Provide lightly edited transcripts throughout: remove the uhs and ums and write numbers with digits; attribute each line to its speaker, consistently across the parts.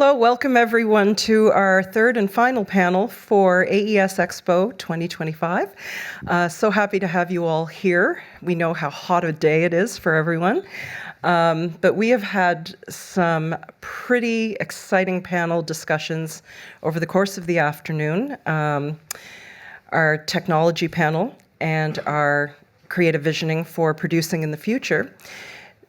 Speaker 1: Hello, welcome everyone to our third and final panel for AES Expo 2025. So happy to have you all here. We know how hot a day it is for everyone. But we have had some pretty exciting panel discussions over the course of the afternoon. Our technology panel and our creative visioning for producing in the future.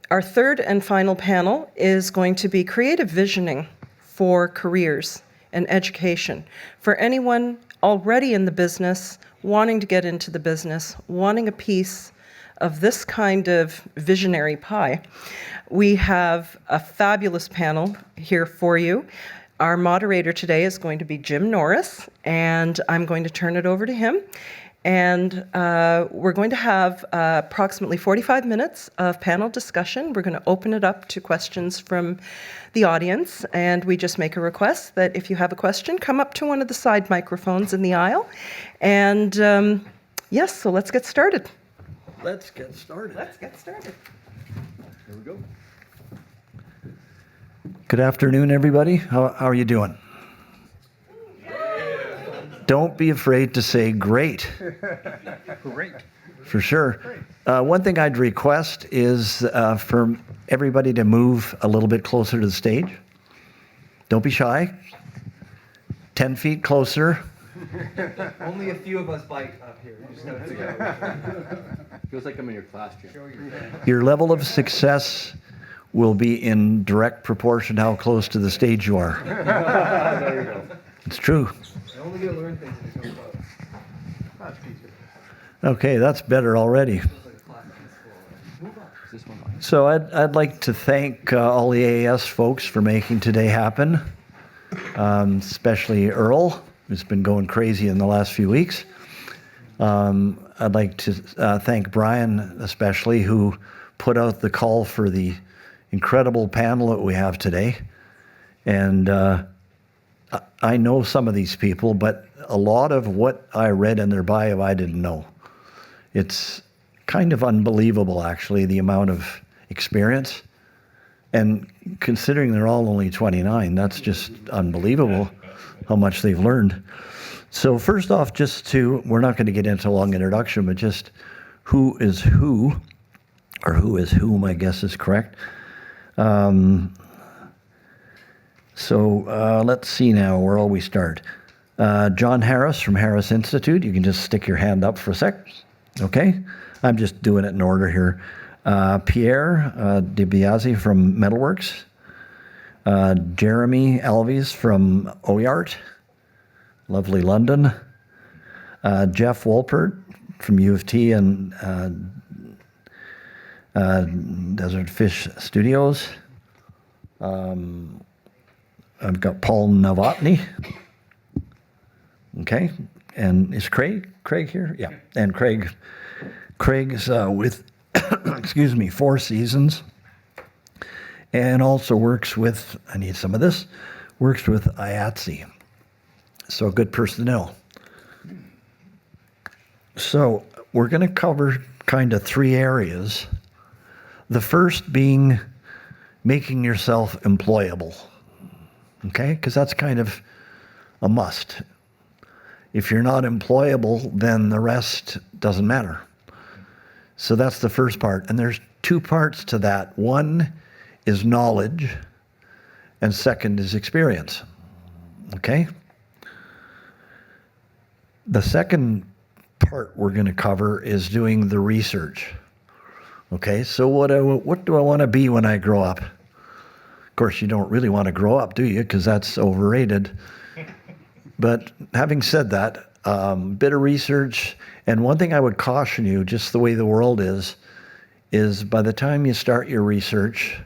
Speaker 1: Our third and final panel is going to be creative visioning for careers and education for anyone already in the business, wanting to get into the business, wanting a piece of this kind of visionary pie. We have a fabulous panel here for you. Our moderator today is going to be Jim Norris, and I'm going to turn it over to him. And we're going to have approximately 45 minutes of panel discussion. We're going to open it up to questions from the audience, and we just make a request that if you have a question, come up to one of the side microphones in the aisle. And yes, so let's get started.
Speaker 2: Let's get started.
Speaker 1: Here
Speaker 2: we go. Good afternoon, everybody. How are you doing? Don't be afraid to say great.
Speaker 3: Great.
Speaker 2: For sure. One thing I'd request is for everybody to move a little bit closer to the stage. Don't be shy. 10 feet closer.
Speaker 3: Only a few of us bite up here. You just have to Feels like I'm in your class, Jim.
Speaker 2: Your level of success will be in direct proportion to how close to the stage you are.
Speaker 3: There you go.
Speaker 2: It's true.
Speaker 3: I only get to learn things if you go close. That's easier.
Speaker 2: Okay, that's better already. So I'd like to thank all the AES folks for making today happen, especially Earl, who's been going crazy in the last few weeks. I'd like to thank Brian especially, who put out the call for the incredible panel that we have today. And I know some of these people, but a lot of what I read in their bio I didn't know. It's kind of unbelievable, actually, the amount of experience. And considering they're all only 29, that's just unbelievable how much they've learned. So first off, we're not going to get into a long introduction, but just who is who, or who is whom, I guess is correct. So let's see now, where will we start? John Harris from Harris Institute. You can just stick your hand up for a sec. Okay? I'm just doing it in order here. Pier DiBiase from Metalworks. Jeremy Alves from OIART. Lovely London. Jeff Wolpert from UofT and Desert Fish Studios. I've got Paul Novotny. Okay, and is Craig here? Yeah, and Craig's with, excuse me, Four Seasons, and also works with, I need some of this, works with IATSE. So good personnel. So we're going to cover kind of three areas. The first being making yourself employable. Okay, because that's kind of a must. If you're not employable, then the rest doesn't matter. So that's the first part. And there's two parts to that. One is knowledge, and second is experience. Okay? The second part we're going to cover is doing the research. Okay, so what do I want to be when I grow up? Of course, you don't really want to grow up, do you? Because that's overrated. But having said that, bit of research, and one thing I would caution you, just the way the world is by the time you start your research,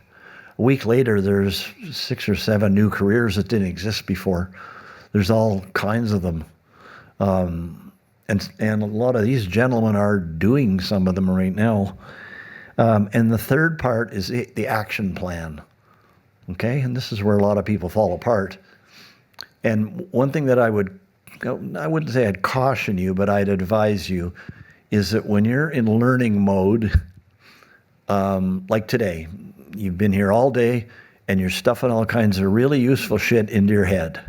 Speaker 2: a week later there's 6 or 7 new careers that didn't exist before. There's all kinds of them. And a lot of these gentlemen are doing some of them right now. And the third part is the action plan. Okay, and this is where a lot of people fall apart. And one thing that I wouldn't say I'd caution you, but I'd advise you, is that when you're in learning mode, like today, you've been here all day, and you're stuffing all kinds of really useful shit into your head,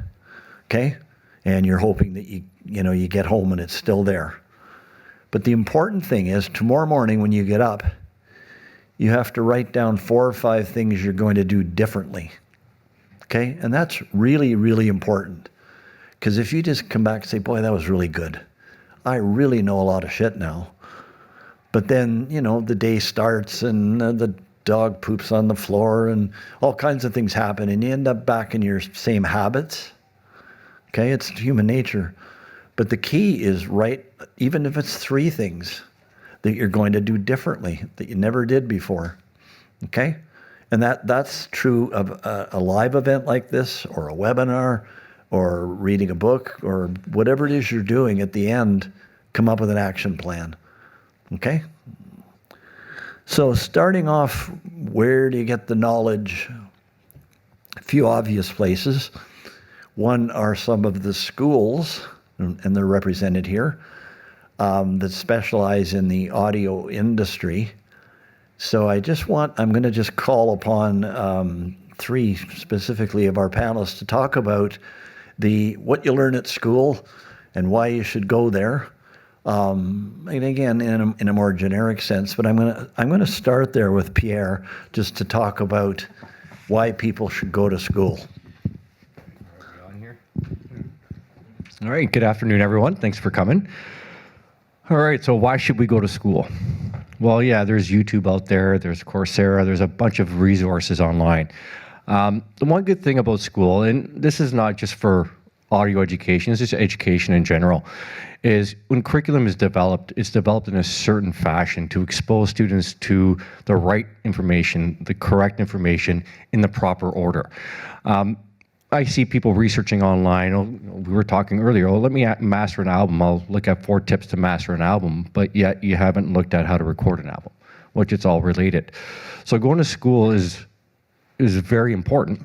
Speaker 2: okay? And you're hoping that you get home and it's still there. But the important thing is, tomorrow morning when you get up, you have to write down 4 or 5 things you're going to do differently, okay? And that's really, really important. Because if you just come back and say, boy, that was really good. I really know a lot of shit now. But then, the day starts and the dog poops on the floor and all kinds of things happen and you end up back in your same habits. Okay, it's human nature. But the key is even if it's 3 things that you're going to do differently that you never did before. Okay? And that's true of a live event like this, or a webinar, or reading a book, or whatever it is you're doing. At the end, come up with an action plan. Okay? So starting off, where do you get the knowledge? A few obvious places. One are some of the schools, and they're represented here, that specialize in the audio industry. So I'm going to just call upon 3 specifically of our panelists to talk about what you learn at school and why you should go there. And again, in a more generic sense, but I'm going to start there with Pierre, just to talk about why people should go to school.
Speaker 4: All right, good afternoon, everyone. Thanks for coming. All right, so why should we go to school? Well, yeah, there's YouTube out there, there's Coursera, there's a bunch of resources online. The one good thing about school, and this is not just for audio education, it's just education in general, is when curriculum is developed, it's developed in a certain fashion to expose students to the right information, the correct information in the proper order. I see people researching online. We were talking earlier, let me master an album. I'll look at 4 tips to master an album, but yet you haven't looked at how to record an album, which it's all related. So going to school is very important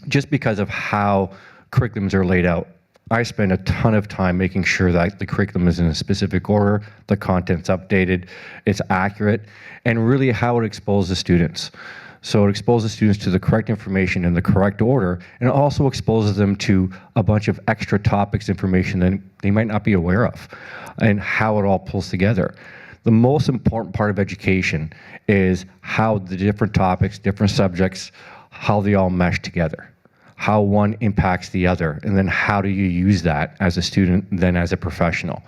Speaker 4: just because of how curriculums are laid out. I spend a ton of time making sure that the curriculum is in a specific order, the content's updated, it's accurate, and really how it exposes students. So it exposes students to the correct information in the correct order, and it also exposes them to a bunch of extra topics, information that they might not be aware of, and how it all pulls together. The most important part of education is how the different topics, different subjects, how they all mesh together, how one impacts the other, and then how do you use that as a student, then as a professional.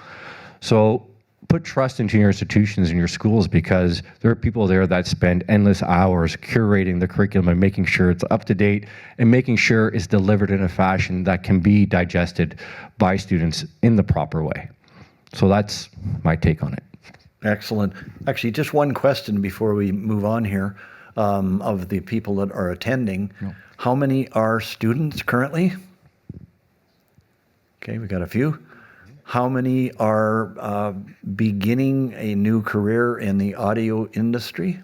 Speaker 4: So put trust into your institutions and your schools, because there are people there that spend endless hours curating the curriculum and making sure it's up to date and making sure it's delivered in a fashion that can be digested by students in the proper way. So that's my take on it.
Speaker 2: Excellent. Actually, just one question before we move on here, of the people that are attending. No. How many are students currently? Okay, we got a few. How many are beginning a new career in the audio industry?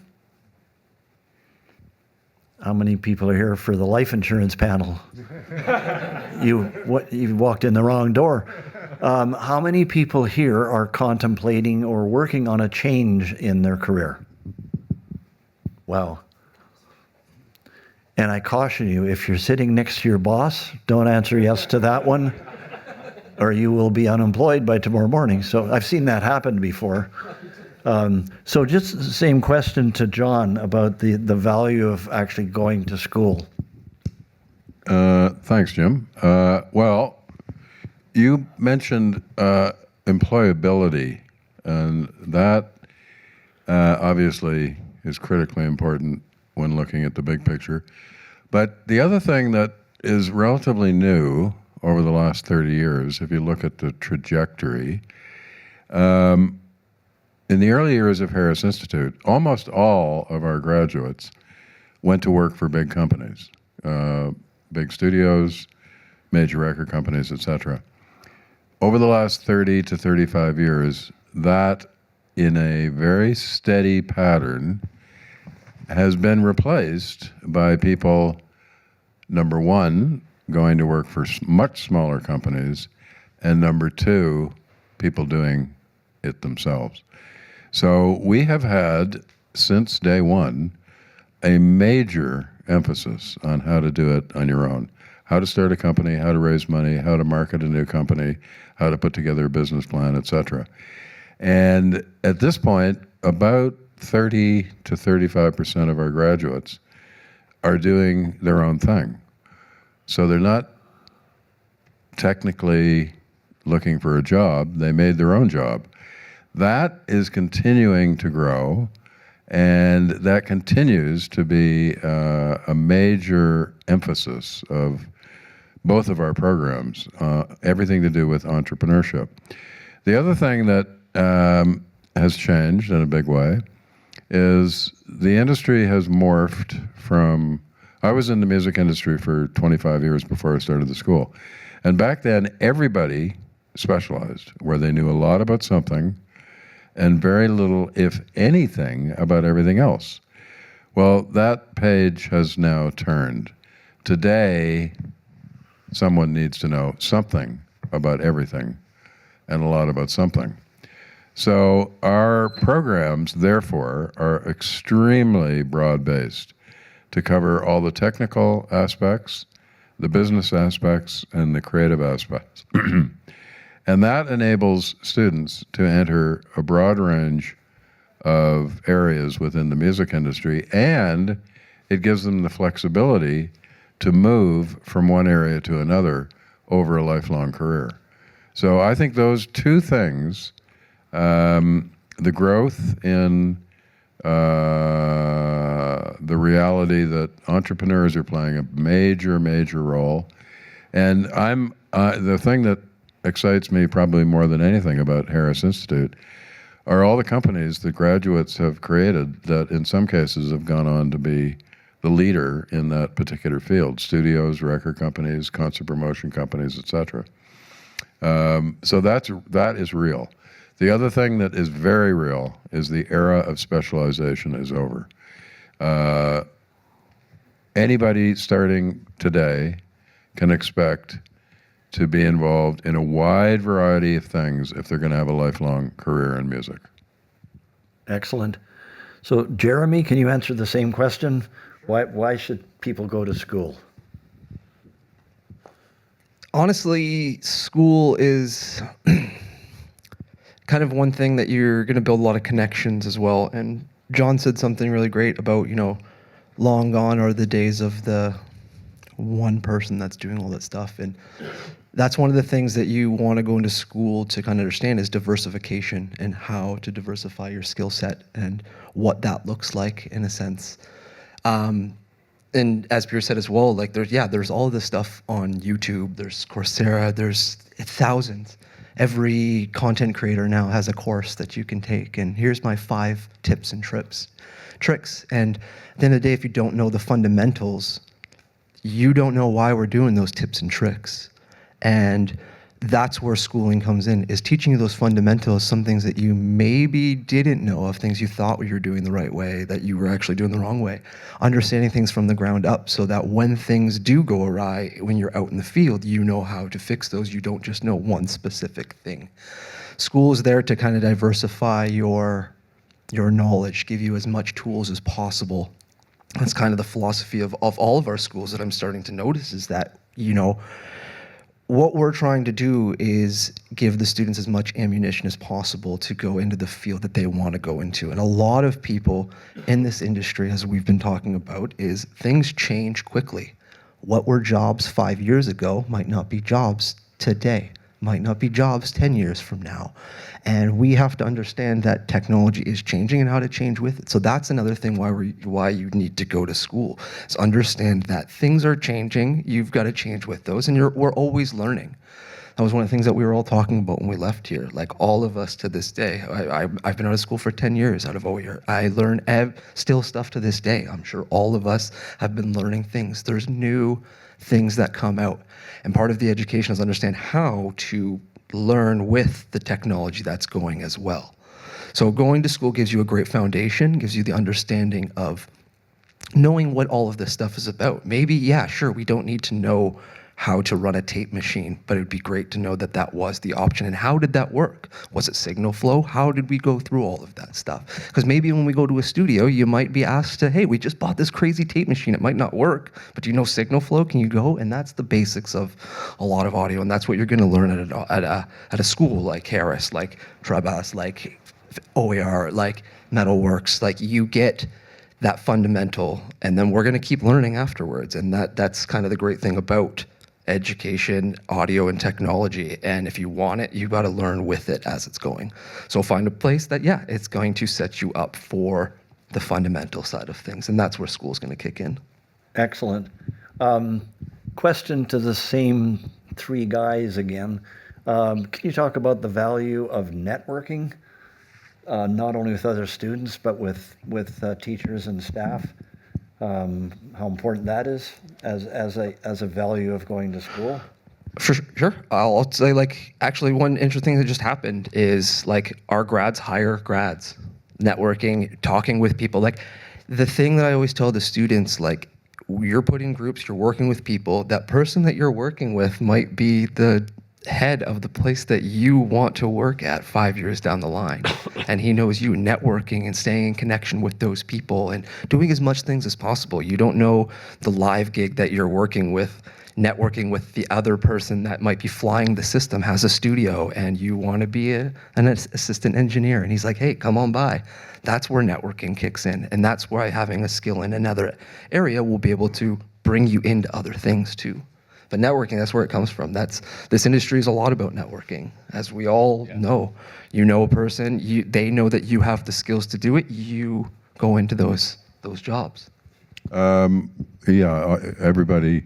Speaker 2: How many people are here for the life insurance panel? You walked in the wrong door. How many people here are contemplating or working on a change in their career? Wow. And I caution you, if you're sitting next to your boss, don't answer yes to that one, or you will be unemployed by tomorrow morning. So I've seen that happen before. So just the same question to John about the value of actually going to school.
Speaker 5: Thanks, Jim. Well, you mentioned employability, and that obviously is critically important when looking at the big picture. But the other thing that is relatively new over the last 30 years, if you look at the trajectory, in the early years of Harris Institute, almost all of our graduates went to work for big companies, big studios, major record companies, etc. Over the last 30 to 35 years, that in a very steady pattern has been replaced by people, number one, going to work for much smaller companies, and number two, people doing it themselves. So we have had, since day one, a major emphasis on how to do it on your own. How to start a company, how to raise money, how to market a new company, how to put together a business plan, etc. And at this point, about 30 to 35% of our graduates are doing their own thing. So they're not technically looking for a job, they made their own job. That is continuing to grow, and that continues to be a major emphasis of both of our programs, everything to do with entrepreneurship. The other thing that has changed in a big way is the industry has morphed from, I was in the music industry for 25 years before I started the school. And back then, everybody specialized, where they knew a lot about something and very little, if anything, about everything else. Well, that page has now turned. Today, someone needs to know something about everything and a lot about something. So our programs, therefore, are extremely broad-based to cover all the technical aspects, the business aspects, and the creative aspects. And that enables students to enter a broad range of areas within the music industry, and it gives them the flexibility to move from one area to another over a lifelong career. So I think those two things, the growth in the reality that entrepreneurs are playing a major, major role. And the thing that excites me probably more than anything about Harris Institute are all the companies that graduates have created that in some cases have gone on to be the leader in that particular field: studios, record companies, concert promotion companies, etc. So that is real. The other thing that is very real is the era of specialization is over. Anybody starting today can expect to be involved in a wide variety of things if they're going to have a lifelong career in music.
Speaker 2: Excellent. So, Jeremy, can you answer the same question? Why should people go to school?
Speaker 6: Honestly, school is kind of one thing that you're going to build a lot of connections as well. And John said something really great about, long gone are the days of the one person that's doing all that stuff. And that's one of the things that you want to go into school to kind of understand is diversification and how to diversify your skill set and what that looks like in a sense. And as Pier said as well, like there's all this stuff on YouTube, there's Coursera, there's thousands. Every content creator now has a course that you can take, and here's my 5 tips and tricks. And at the end of the day, if you don't know the fundamentals, you don't know why we're doing those tips and tricks. And that's where schooling comes in, is teaching you those fundamentals, some things that you maybe didn't know of, things you thought you were doing the right way, that you were actually doing the wrong way. Understanding things from the ground up so that when things do go awry, when you're out in the field, you know how to fix those. You don't just know one specific thing. School is there to kind of diversify your knowledge, give you as much tools as possible. That's kind of the philosophy of all of our schools that I'm starting to notice, is that, what we're trying to do is give the students as much ammunition as possible to go into the field that they want to go into. And a lot of people in this industry, as we've been talking about, is things change quickly. What were jobs 5 years ago might not be jobs today, might not be jobs 10 years from now. And we have to understand that technology is changing and how to change with it. So that's another thing why you need to go to school, is understand that things are changing, you've got to change with those, and we're always learning. That was one of the things that we were all talking about when we left here. Like all of us to this day, I've been out of school for 10 years out of OIART. I learn still stuff to this day. I'm sure all of us have been learning things. There's new things that come out. And part of the education is understand how to learn with the technology that's going as well. So going to school gives you a great foundation, gives you the understanding of knowing what all of this stuff is about. Maybe, yeah, sure, we don't need to know how to run a tape machine, but it would be great to know that that was the option. And how did that work? Was it signal flow? How did we go through all of that stuff? Because maybe when we go to a studio, you might be asked to, hey, we just bought this crazy tape machine. It might not work, but do you know signal flow? Can you go? And that's the basics of a lot of audio, and that's what you're going to learn at a school like Harris, like DiBiase, like OIART, like Metalworks. Like, you get that fundamental, and then we're going to keep learning afterwards. And that's kind of the great thing about education, audio, and technology. And if you want it, you got to learn with it as it's going. So find a place that, yeah, it's going to set you up for the fundamental side of things. And that's where school's going to kick in.
Speaker 2: Excellent. Question to the same three guys again. Can you talk about the value of networking, not only with other students, but with teachers and staff? How important that is as a value of going to school?
Speaker 6: For sure. I'll say, like, actually one interesting thing that just happened is, like, our grads hire grads. Networking, talking with people. Like, the thing that I always tell the students, like, you're putting groups, you're working with people. That person that you're working with might be the head of the place that you want to work at 5 years down the line. And he knows you. Networking and staying in connection with those people and doing as much things as possible. You don't know the live gig that you're working with. Networking with the other person that might be flying the system has a studio, and you want to be an assistant engineer, and he's like, hey, come on by. That's where networking kicks in, and that's why having a skill in another area will be able to bring you into other things too. But networking, that's where it comes from. This industry is a lot about networking. As we all know, you know a person, they know that you have the skills to do it, you go into those jobs.
Speaker 5: Everybody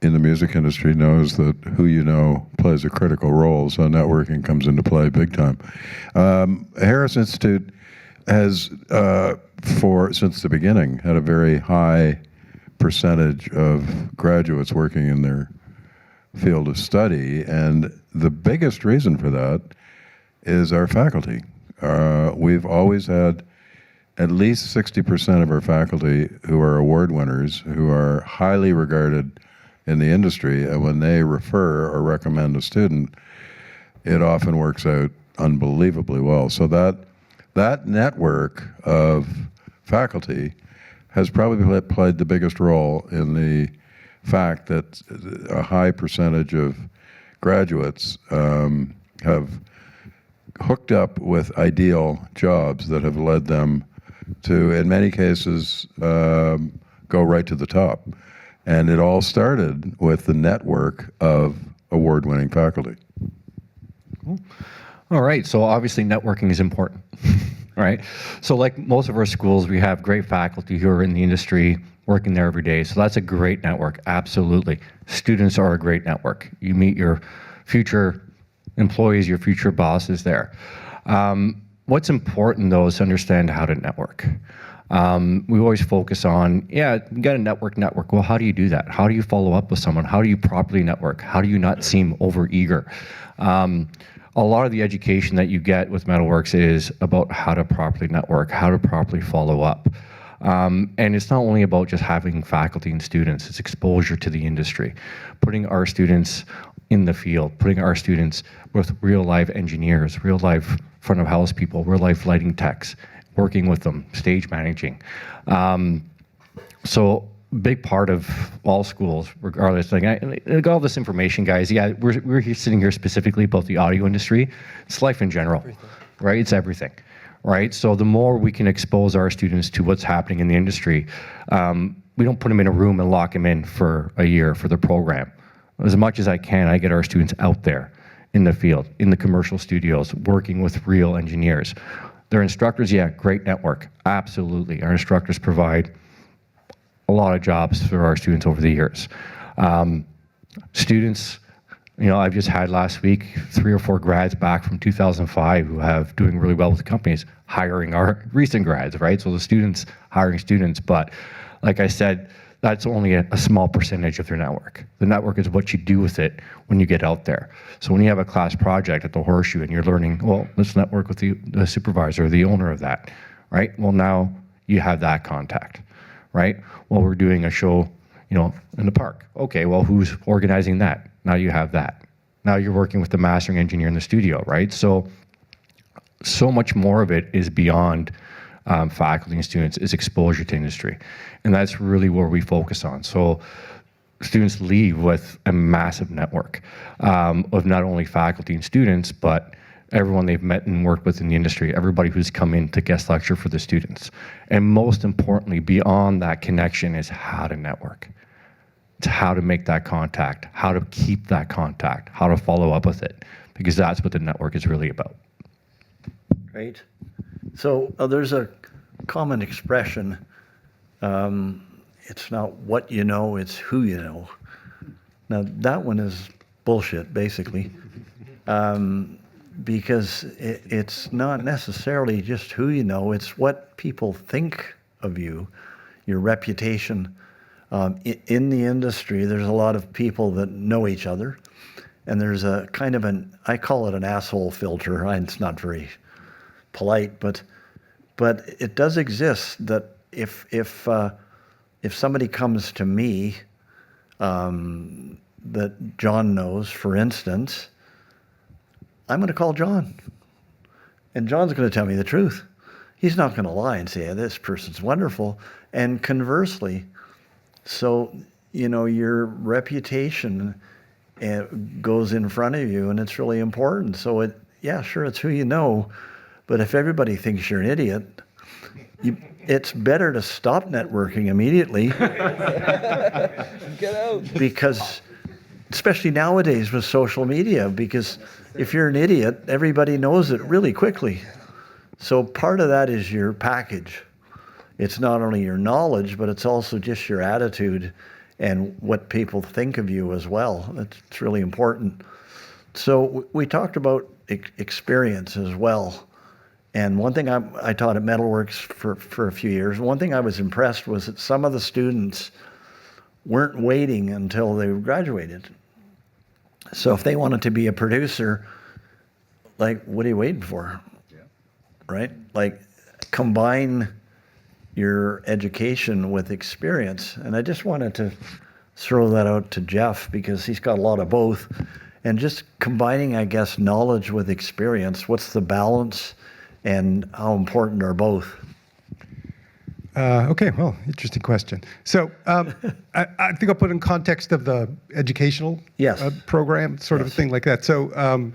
Speaker 5: in the music industry knows that who you know plays a critical role, so networking comes into play big time. Harris Institute has, since the beginning, had a very high percentage of graduates working in their field of study, and the biggest reason for that is our faculty. We've always had at least 60% of our faculty who are award winners, who are highly regarded in the industry, and when they refer or recommend a student, it often works out unbelievably well. So that network of faculty has probably played the biggest role in the fact that a high percentage of graduates have hooked up with ideal jobs that have led them to, in many cases, go right to the top. And it all started with the network of award-winning faculty.
Speaker 4: Cool. All right, so obviously networking is important, right? So like most of our schools, we have great faculty who are in the industry working there every day. So that's a great network, absolutely. Students are a great network. You meet your future employees, your future bosses there. What's important though is to understand how to network. We always focus on, you got to network. Well, how do you do that? How do you follow up with someone? How do you properly network? How do you not seem overeager? A lot of the education that you get with Metalworks is about how to properly network, how to properly follow up. And it's not only about just having faculty and students, it's exposure to the industry, putting our students in the field, putting our students with real live engineers, real live front of house people, real life lighting techs, working with them, stage managing. So big part of all schools, regardless, like I got all this information, guys. Yeah, we're here sitting here specifically about the audio industry. It's life in general, right? It's everything, right? So the more we can expose our students to what's happening in the industry, we don't put them in a room and lock them in for a year for the program. As much as I can, I get our students out there in the field, in the commercial studios, working with real engineers. Their instructors, great network, absolutely. Our instructors provide a lot of jobs for our students over the years. Students, I've just had last week 3 or 4 grads back from 2005 who have doing really well with the companies, hiring our recent grads, right? So the students hiring students, but like I said, that's only a small percentage of their network. The network is what you do with it when you get out there. So when you have a class project at the Horseshoe and you're learning, well, let's network with the supervisor or the owner of that, right? Well, now you have that contact, right? Well, we're doing a show, in the park. Okay, well, who's organizing that? Now you have that. Now you're working with the mastering engineer in the studio, right? So much more of it is beyond faculty and students, is exposure to industry. And that's really where we focus on. So students leave with a massive network of not only faculty and students, but everyone they've met and worked with in the industry, everybody who's come in to guest lecture for the students. And most importantly, beyond that connection is how to network. It's how to make that contact, how to keep that contact, how to follow up with it, because that's what the network is really about.
Speaker 2: Great. So there's a common expression. It's not what you know, it's who you know. Now, that one is bullshit, basically. Because it's not necessarily just who you know, it's what people think of you, your reputation. In the industry, there's a lot of people that know each other, and there's a kind of I call it an asshole filter. It's not very polite, but it does exist that if somebody comes to me that John knows, for instance, I'm going to call John. And John's going to tell me the truth. He's not going to lie and say, this person's wonderful. And conversely, so, your reputation goes in front of you, and it's really important. So, it's who you know. But if everybody thinks you're an idiot, it's better to stop networking immediately.
Speaker 3: Get out.
Speaker 2: Because, especially nowadays with social media, because if you're an idiot, everybody knows it really quickly. So part of that is your package. It's not only your knowledge, but it's also just your attitude and what people think of you as well. It's really important. So we talked about experience as well. And one thing I taught at Metalworks for a few years, one thing I was impressed was that some of the students weren't waiting until they graduated. So if they wanted to be a producer, like, what are you waiting for? Yeah. Right? Like, combine your education with experience. And I just wanted to throw that out to Jeff because he's got a lot of both. And just combining, I guess, knowledge with experience. What's the balance and how important are both?
Speaker 7: Okay, well, interesting question. So I think I'll put in context of the educational program, sort of a thing like that. So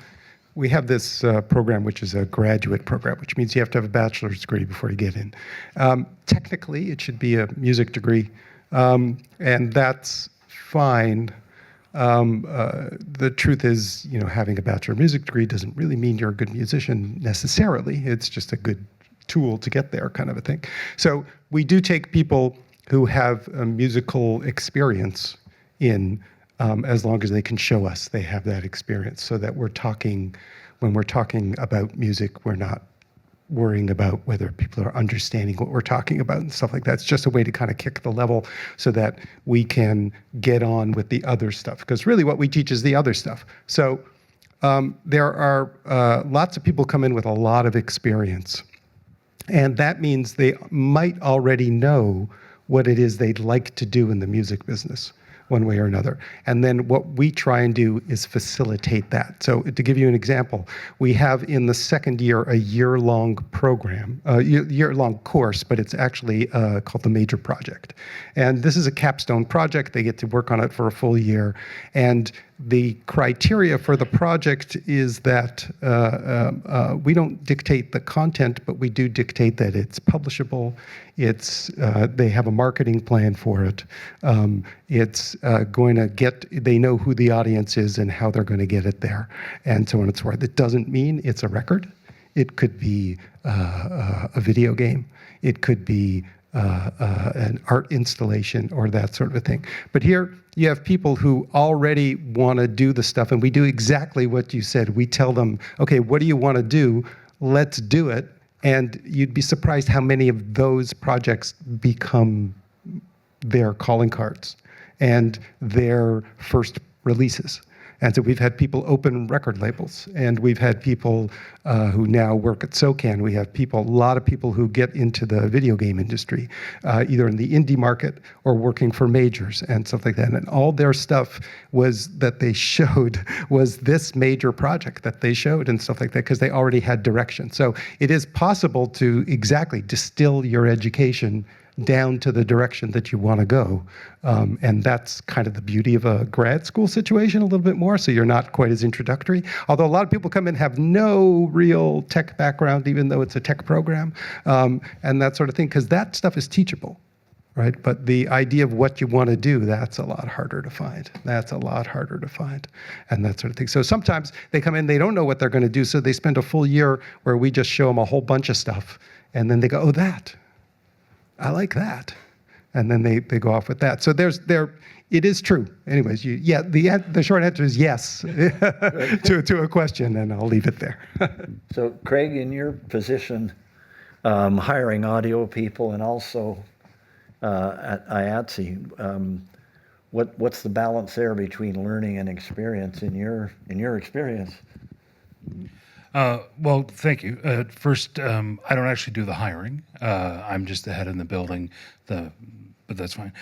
Speaker 7: we have this program, which is a graduate program, which means you have to have a bachelor's degree before you get in. Technically, it should be a music degree, and that's fine. The truth is, having a bachelor of music degree doesn't really mean you're a good musician necessarily. It's just a good tool to get there, kind of a thing. So we do take people who have a musical experience in, as long as they can show us they have that experience, so that when we're talking about music, we're not worrying about whether people are understanding what we're talking about and stuff like that. It's just a way to kind of kick the level so that we can get on with the other stuff. Because really what we teach is the other stuff. So there are lots of people come in with a lot of experience. And that means they might already know what it is they'd like to do in the music business, one way or another. And then what we try and do is facilitate that. So to give you an example, we have in the second year a year-long program, year-long course, but it's actually called the Major Project. And this is a capstone project. They get to work on it for a full year. And the criteria for the project is that we don't dictate the content, but we do dictate that it's publishable. They have a marketing plan for it. It's going to they know who the audience is and how they're going to get it there, and so on and so forth. It doesn't mean it's a record. It could be a video game. It could be an art installation or that sort of a thing. But here you have people who already want to do the stuff, and we do exactly what you said. We tell them, okay, what do you want to do? Let's do it. And you'd be surprised how many of those projects become their calling cards and their first releases. And so we've had people open record labels, and we've had people who now work at SOCAN. We have a lot of people who get into the video game industry, either in the indie market or working for majors and stuff like that. And all their stuff that they showed was this major project that they showed and stuff like that, because they already had direction. So it is possible to exactly distill your education down to the direction that you want to go. And that's kind of the beauty of a grad school situation a little bit more, so you're not quite as introductory. Although a lot of people come in have no real tech background, even though it's a tech program, and that sort of thing, because that stuff is teachable, right? But the idea of what you want to do, that's a lot harder to find. That's a lot harder to find, and that sort of thing. So sometimes they come in, they don't know what they're going to do, so they spend a full year where we just show them a whole bunch of stuff, and then they go, oh, I like that. And then they go off with that. So it is true. Anyways, the short answer is yes to a question, and I'll leave it there.
Speaker 2: So Craig, in your position, hiring audio people and also at IATSE, what's the balance there between learning and experience in your experience?
Speaker 8: Well, thank you. First, I don't actually do the hiring. I'm just the head in the building, but that's fine.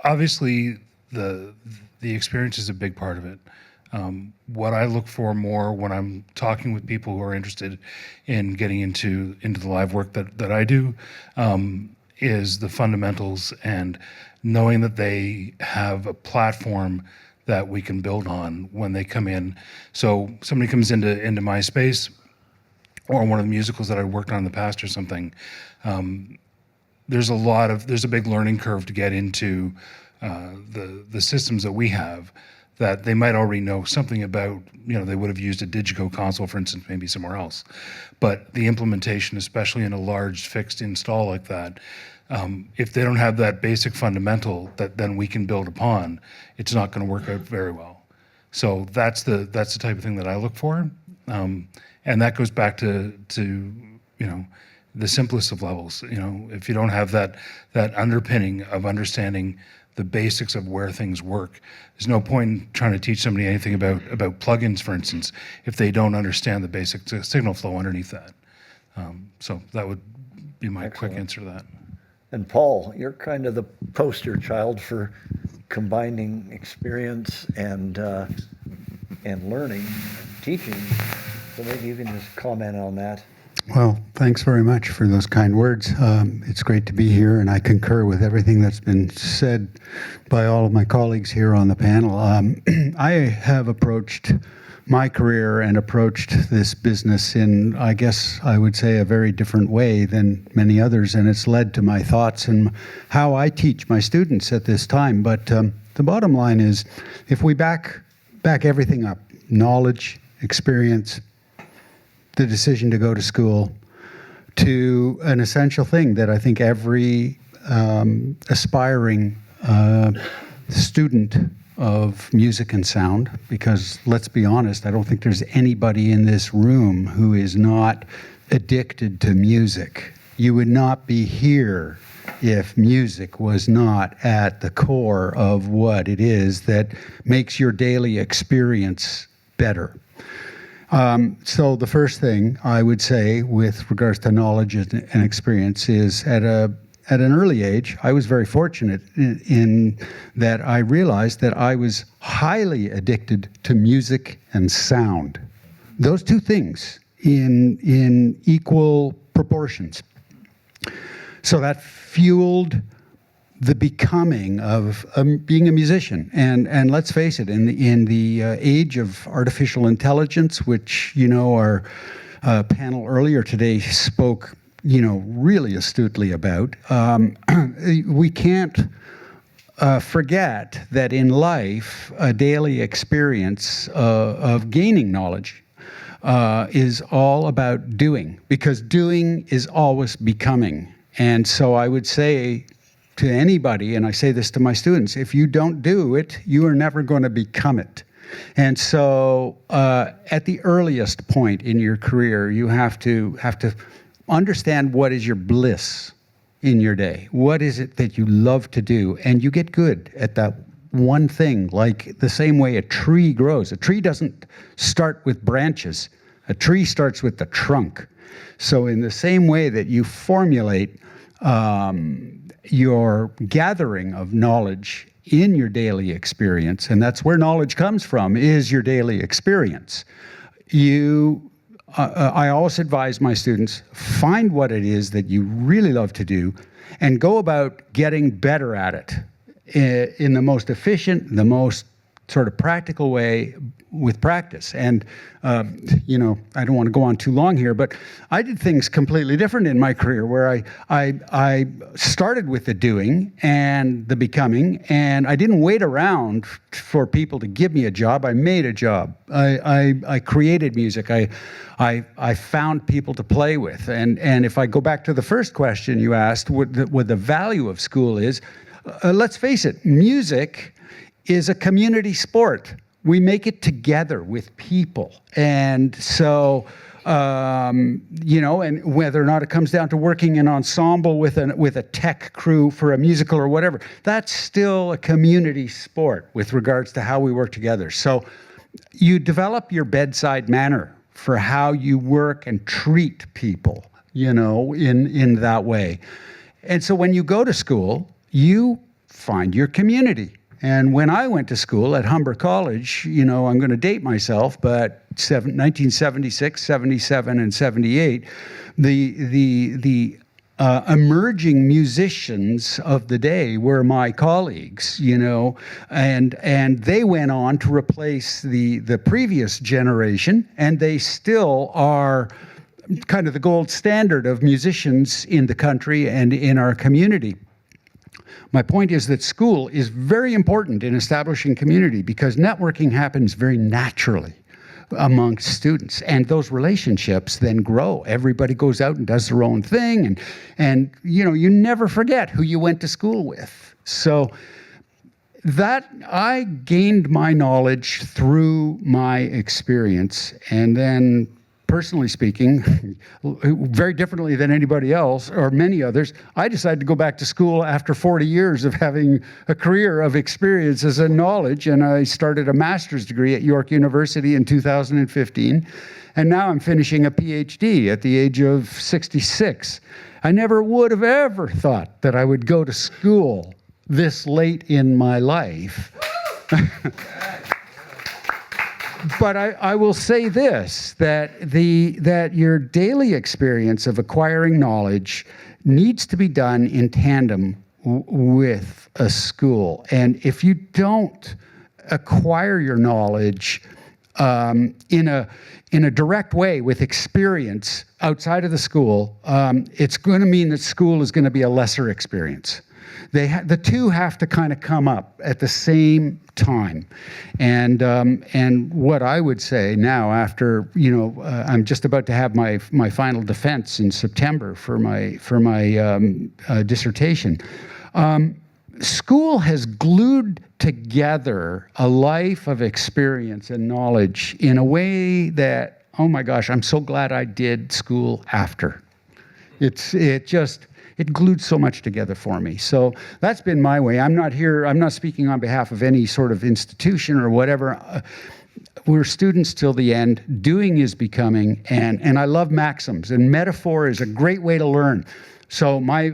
Speaker 8: Obviously, the experience is a big part of it. What I look for more when I'm talking with people who are interested in getting into the live work that I do is the fundamentals and knowing that they have a platform that we can build on when they come in. So somebody comes into my space or one of the musicals that I worked on in the past or something, there's a big learning curve to get into the systems that we have that they might already know something about. They would have used a Digico console, for instance, maybe somewhere else. But the implementation, especially in a large fixed install like that, if they don't have that basic fundamental that then we can build upon, it's not going to work out very well. So that's the type of thing that I look for, and that goes back to the simplest of levels. If you don't have that underpinning of understanding the basics of where things work, there's no point in trying to teach somebody anything about plugins, for instance, if they don't understand the basic signal flow underneath that. So that would be my quick answer to that.
Speaker 2: And Paul, you're kind of the poster child for combining experience and learning, teaching. So maybe you can just comment on that.
Speaker 9: Well, thanks very much for those kind words. It's great to be here, and I concur with everything that's been said by all of my colleagues here on the panel. I have approached my career and approached this business in, I guess I would say, a very different way than many others, and it's led to my thoughts and how I teach my students at this time. But the bottom line is, if we back everything up, knowledge, experience, the decision to go to school, to an essential thing that I think every aspiring student of music and sound, because let's be honest, I don't think there's anybody in this room who is not addicted to music. You would not be here if music was not at the core of what it is that makes your daily experience better. So the first thing I would say with regards to knowledge and experience is at an early age, I was very fortunate in that I realized that I was highly addicted to music and sound. Those two things in equal proportions. So that fueled the becoming of being a musician. And let's face it, in the age of artificial intelligence, which, our panel earlier today spoke, really astutely about, we can't forget that in life, a daily experience of gaining knowledge is all about doing, because doing is always becoming. And so I would say to anybody, and I say this to my students, if you don't do it, you are never going to become it. And so at the earliest point in your career, you have to understand what is your bliss in your day. What is it that you love to do? And you get good at that one thing, like the same way a tree grows. A tree doesn't start with branches. A tree starts with the trunk. So in the same way that you formulate your gathering of knowledge in your daily experience, and that's where knowledge comes from, is your daily experience. I always advise my students, find what it is that you really love to do and go about getting better at it in the most efficient, the most sort of practical way with practice. And, I don't want to go on too long here, but I did things completely different in my career where I started with the doing and the becoming, and I didn't wait around for people to give me a job. I made a job. I created music. I found people to play with. And if I go back to the first question you asked, what the value of school is, let's face it, music is a community sport. We make it together with people. And so, and whether or not it comes down to working in ensemble with a tech crew for a musical or whatever, that's still a community sport with regards to how we work together. So you develop your bedside manner for how you work and treat people, in that way. And so when you go to school, you find your community. And when I went to school at Humber College, I'm going to date myself, but 1976, 77, and 78, the emerging musicians of the day were my colleagues, and they went on to replace the previous generation, and they still are kind of the gold standard of musicians in the country and in our community. My point is that school is very important in establishing community because networking happens very naturally amongst students, and those relationships then grow. Everybody goes out and does their own thing, and you never forget who you went to school with. So that I gained my knowledge through my experience, and then personally speaking, very differently than anybody else or many others, I decided to go back to school after 40 years of having a career of experiences and knowledge, and I started a master's degree at York University in 2015, and now I'm finishing a PhD at the age of 66. I never would have ever thought that I would go to school this late in my life. But I will say this, that your daily experience of acquiring knowledge needs to be done in tandem with a school. And if you don't acquire your knowledge in a direct way with experience outside of the school, it's going to mean that school is going to be a lesser experience. The two have to kind of come up at the same time, and what I would say now, after I'm just about to have my final defense in September for my dissertation. School has glued together a life of experience and knowledge in a way that, oh my gosh, I'm so glad I did school after. It glued so much together for me. So that's been my way. I'm not speaking on behalf of any sort of institution or whatever. We're students till the end. Doing is becoming, and I love maxims, and metaphor is a great way to learn. So my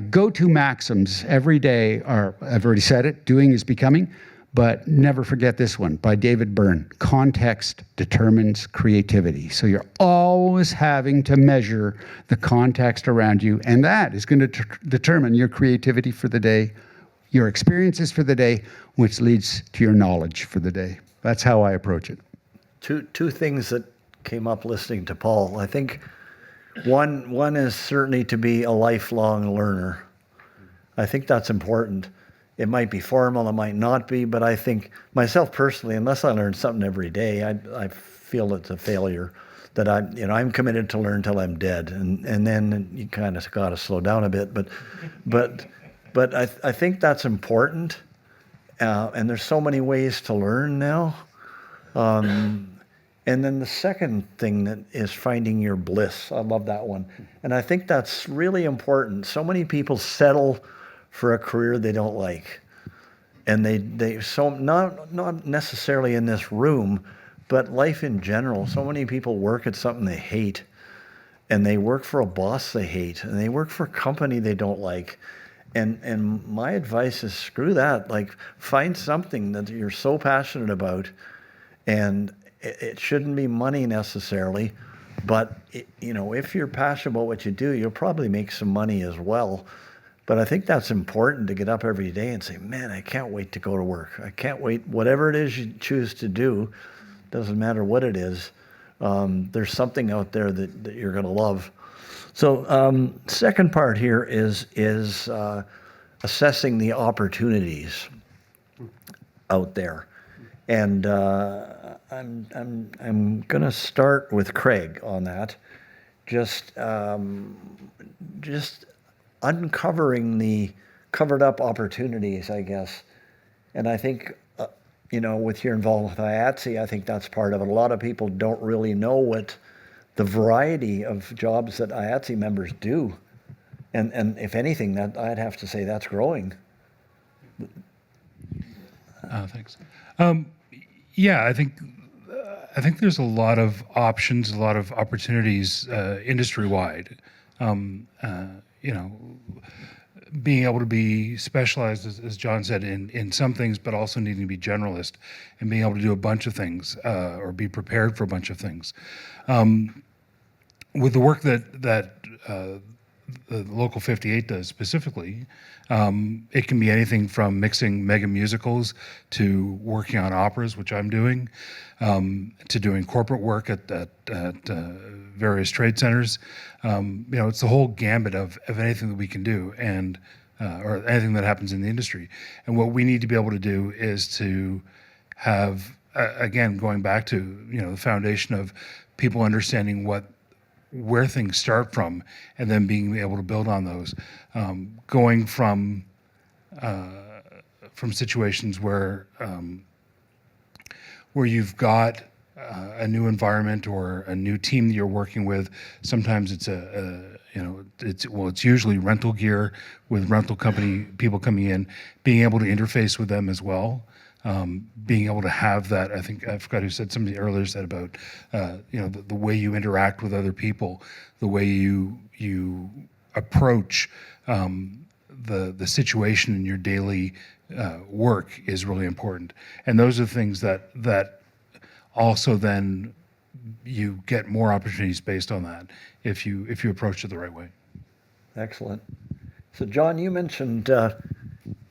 Speaker 9: go-to maxims every day are, I've already said it, doing is becoming, but never forget this one by David Byrne. Context determines creativity. So you're always having to measure the context around you, and that is going to determine your creativity for the day, your experiences for the day, which leads to your knowledge for the day. That's how I approach it.
Speaker 2: Two things that came up listening to Paul. I think one is certainly to be a lifelong learner. I think that's important. It might be formal, it might not be, but I think myself personally, unless I learn something every day, I feel it's a failure. That I'm committed to learn till I'm dead, and then you kind of got to slow down a bit. But I think that's important, and there's so many ways to learn now. And then the second thing that is finding your bliss. I love that one, and I think that's really important. So many people settle for a career they don't like. and they so not necessarily in this room, but life in general. So many people work at something they hate, and they work for a boss they hate, and they work for a company they don't like. And my advice is screw that. Like, find something that you're so passionate about, and it shouldn't be money necessarily, but if you're passionate about what you do, you'll probably make some money as well. But I think that's important, to get up every day and say, man, I can't wait to go to work. I can't wait. Whatever it is you choose to do, doesn't matter what it is. There's something out there that you're going to love. So second part here is assessing the opportunities out there. And I'm going to start with Craig on that. Just uncovering the covered up opportunities, I guess. And I think, with your involvement with IATSE, I think that's part of it. A lot of people don't really know what the variety of jobs that IATSE members do. And if anything, that I'd have to say that's growing.
Speaker 8: Thanks. Yeah, I think there's a lot of options, a lot of opportunities industry-wide. Being able to be specialized, as John said, in some things, but also needing to be generalist and being able to do a bunch of things or be prepared for a bunch of things. With the work that the Local 58 does specifically, it can be anything from mixing mega musicals to working on operas, which I'm doing, to doing corporate work at various trade centers. It's the whole gambit of anything that we can do, and or anything that happens in the industry. And what we need to be able to do is to have, again, going back to the foundation of people understanding where things start from, and then being able to build on those. Going from situations where you've got a new environment or a new team that you're working with. Sometimes it's it's usually rental gear with rental company people coming in, being able to interface with them as well. Being able to have that, I think I forgot who said, somebody earlier said about the way you interact with other people, the way you approach the situation in your daily work is really important. And those are things that also then you get more opportunities based on that if you approach it the right way.
Speaker 2: Excellent. So John, you mentioned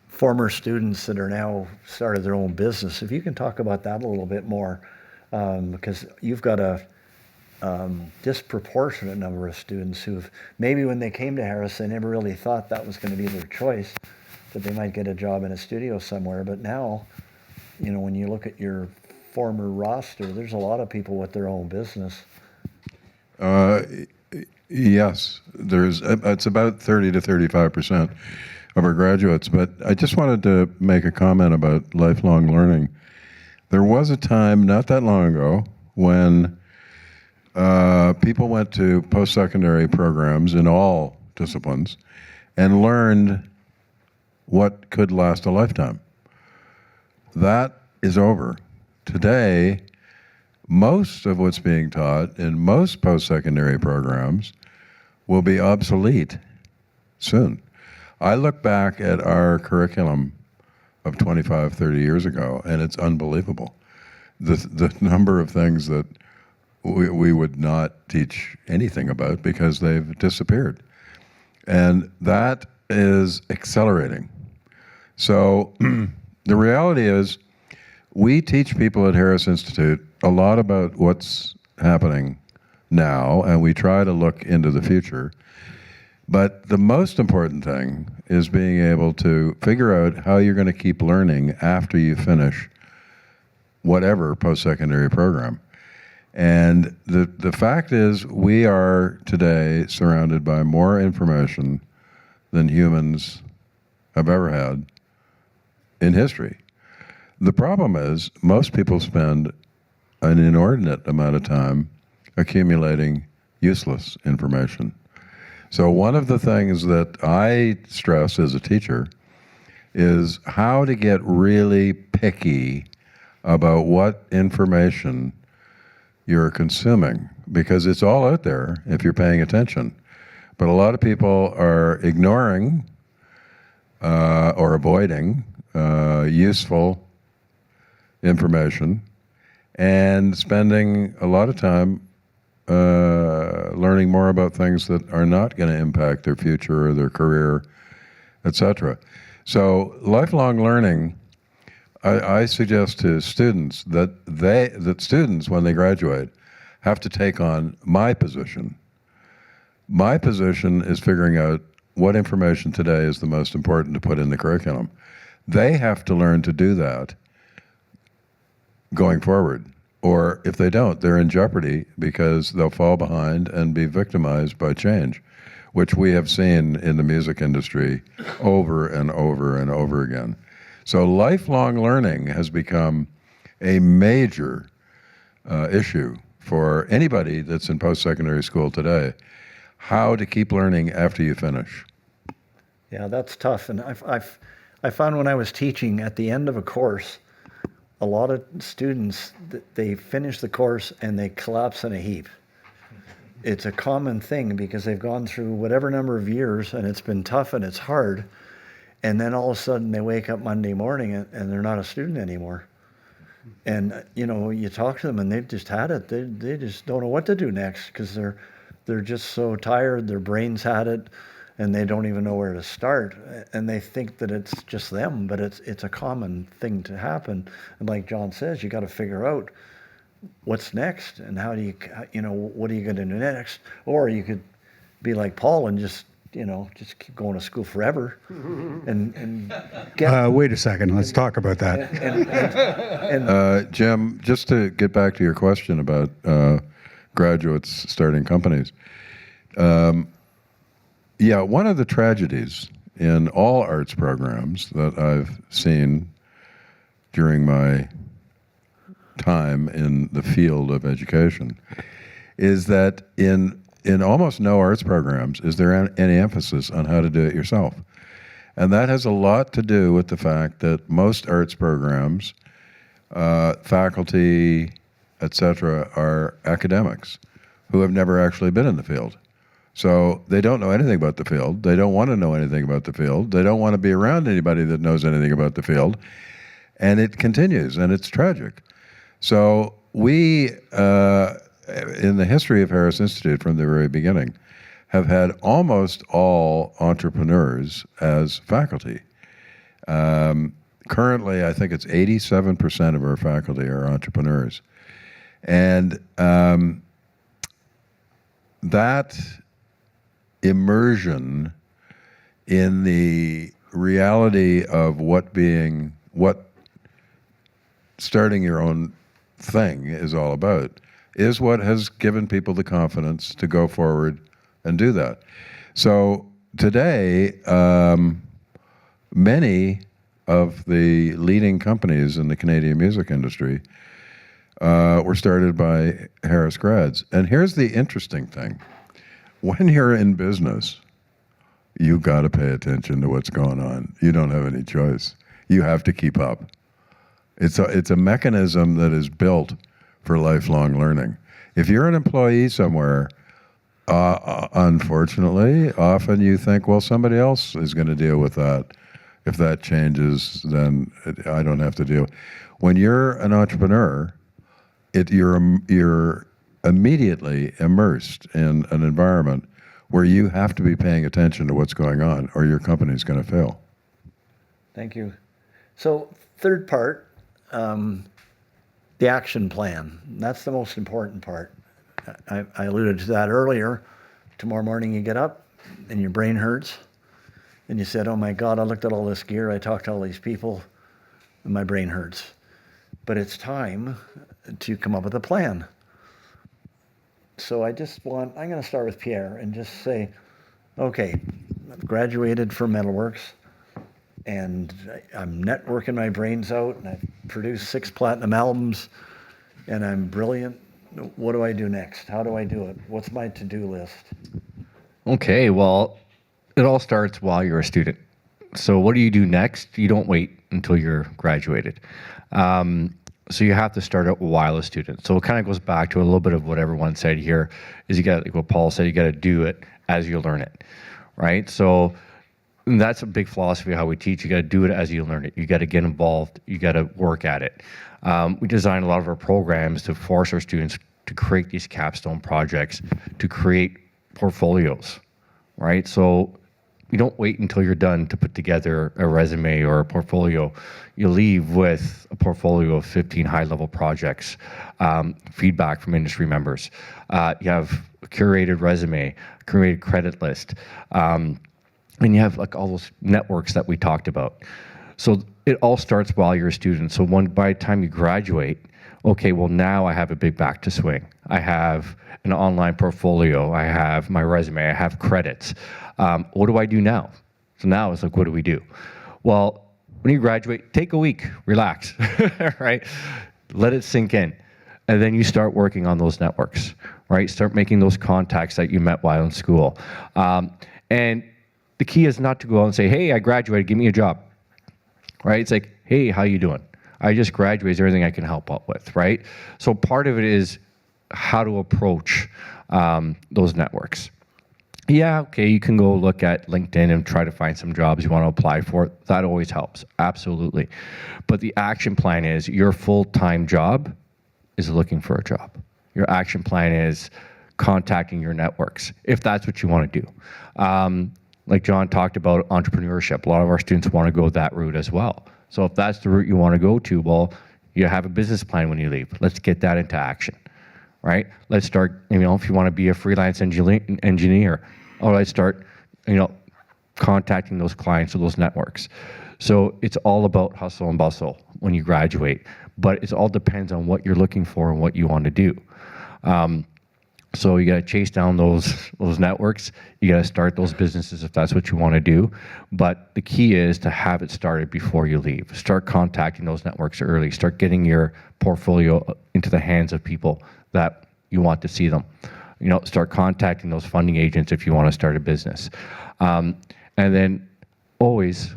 Speaker 2: former students that are now started their own business. If you can talk about that a little bit more, because you've got a disproportionate number of students who've, maybe when they came to Harris, they never really thought that was going to be their choice, that they might get a job in a studio somewhere. But now, when you look at your former roster, there's a lot of people with their own business.
Speaker 5: Yes, it's about 30 to 35% of our graduates. But I just wanted to make a comment about lifelong learning. There was a time not that long ago when people went to post-secondary programs in all disciplines and learned what could last a lifetime. That is over. Today, most of what's being taught in most post-secondary programs will be obsolete soon. I look back at our curriculum of 25, 30 years ago, and it's unbelievable. The number of things that we would not teach anything about because they've disappeared. And that is accelerating. So the reality is, we teach people at Harris Institute a lot about what's happening now, and we try to look into the future. But the most important thing is being able to figure out how you're going to keep learning after you finish whatever post-secondary program. And the fact is, we are today surrounded by more information than humans have ever had in history. The problem is, most people spend an inordinate amount of time accumulating useless information. So one of the things that I stress as a teacher is how to get really picky about what information you're consuming, because it's all out there if you're paying attention. But a lot of people are ignoring or avoiding useful information and spending a lot of time learning more about things that are not going to impact their future or their career, etc. So lifelong learning, I suggest to students that students, when they graduate, have to take on my position. My position is figuring out what information today is the most important to put in the curriculum. They have to learn to do that going forward. Or if they don't, they're in jeopardy because they'll fall behind and be victimized by change, which we have seen in the music industry over and over and over again. So lifelong learning has become a major issue for anybody that's in post-secondary school today, how to keep learning after you finish.
Speaker 2: Yeah, that's tough. And I found when I was teaching at the end of a course, a lot of students, they finish the course and they collapse in a heap. It's a common thing because they've gone through whatever number of years and it's been tough and it's hard. And then all of a sudden they wake up Monday morning and they're not a student anymore. And, you know, you talk to them and they've just had it. They just don't know what to do next because they're just so tired, their brains had it, and they don't even know where to start. And they think that it's just them, but it's a common thing to happen. And like John says, you got to figure out what's next and how do you know, what are you going to do next? Or you could be like Paul and just keep going to school forever and get...
Speaker 9: Wait a second, let's talk about that.
Speaker 5: Jim, just to get back to your question about graduates starting companies. Yeah, one of the tragedies in all arts programs that I've seen during my time in the field of education is that in almost no arts programs is there any emphasis on how to do it yourself. And that has a lot to do with the fact that most arts programs, faculty, etc., are academics who have never actually been in the field. So they don't know anything about the field. They don't want to know anything about the field. They don't want to be around anybody that knows anything about the field. And it continues, and it's tragic. So we, in the history of Harris Institute from the very beginning, have had almost all entrepreneurs as faculty. Currently, I think it's 87% of our faculty are entrepreneurs. And that immersion in the reality of what starting your own thing is all about is what has given people the confidence to go forward and do that. So today, many of the leading companies in the Canadian music industry were started by Harris grads. And here's the interesting thing. When you're in business, you've got to pay attention to what's going on. You don't have any choice. You have to keep up. It's a mechanism that is built for lifelong learning. If you're an employee somewhere, unfortunately, often you think, well, somebody else is going to deal with that. If that changes, then I don't have to deal. When you're an entrepreneur, you're immediately immersed in an environment where you have to be paying attention to what's going on or your company's going to fail.
Speaker 2: Thank you. So third part, the action plan. That's the most important part. I alluded to that earlier. Tomorrow morning you get up and your brain hurts and you said, oh my God, I looked at all this gear, I talked to all these people, and my brain hurts. But it's time to come up with a plan. So I'm going to start with Pierre and just say, okay, I've graduated from Metalworks and I'm networking my brains out and I've produced 6 platinum albums and I'm brilliant. What do I do next? How do I do it? What's my to-do list?
Speaker 4: Okay, well, it all starts while you're a student. So what do you do next? You don't wait until you're graduated. So you have to start out while a student. So it kind of goes back to a little bit of what everyone said here, is you got, like what Paul said, you got to do it as you learn it, right? So that's a big philosophy of how we teach. You got to do it as you learn it. You got to get involved. You got to work at it. We design a lot of our programs to force our students to create these capstone projects, to create portfolios, right? So you don't wait until you're done to put together a resume or a portfolio. You leave with a portfolio of 15 high-level projects, feedback from industry members. You have a curated resume, curated credit list, and you have like all those networks that we talked about. So it all starts while you're a student. So by the time you graduate, okay, well now I have a big back to swing. I have an online portfolio. I have my resume. I have credits. What do I do now? So now it's like, what do we do? Well, when you graduate, take a week, relax, right? Let it sink in. And then you start working on those networks, right? Start making those contacts that you met while in school. And the key is not to go out and say, hey, I graduated, give me a job, right? It's like, hey, how you doing? I just graduated, is there anything I can help out with, right? So part of it is how to approach those networks. Yeah, okay, you can go look at LinkedIn and try to find some jobs you want to apply for. That always helps, absolutely. But the action plan is your full-time job is looking for a job. Your action plan is contacting your networks, if that's what you want to do. Like John talked about entrepreneurship, a lot of our students want to go that route as well. So if that's the route you want to go to, well, you have a business plan when you leave. Let's get that into action, right? Let's start, if you want to be a freelance engineer, or let's start, contacting those clients or those networks. So it's all about hustle and bustle when you graduate, but it all depends on what you're looking for and what you want to do. So you got to chase down those networks. You got to start those businesses if that's what you want to do. But the key is to have it started before you leave. Start contacting those networks early. Start getting your portfolio into the hands of people that you want to see them. Start contacting those funding agents if you want to start a business. And then always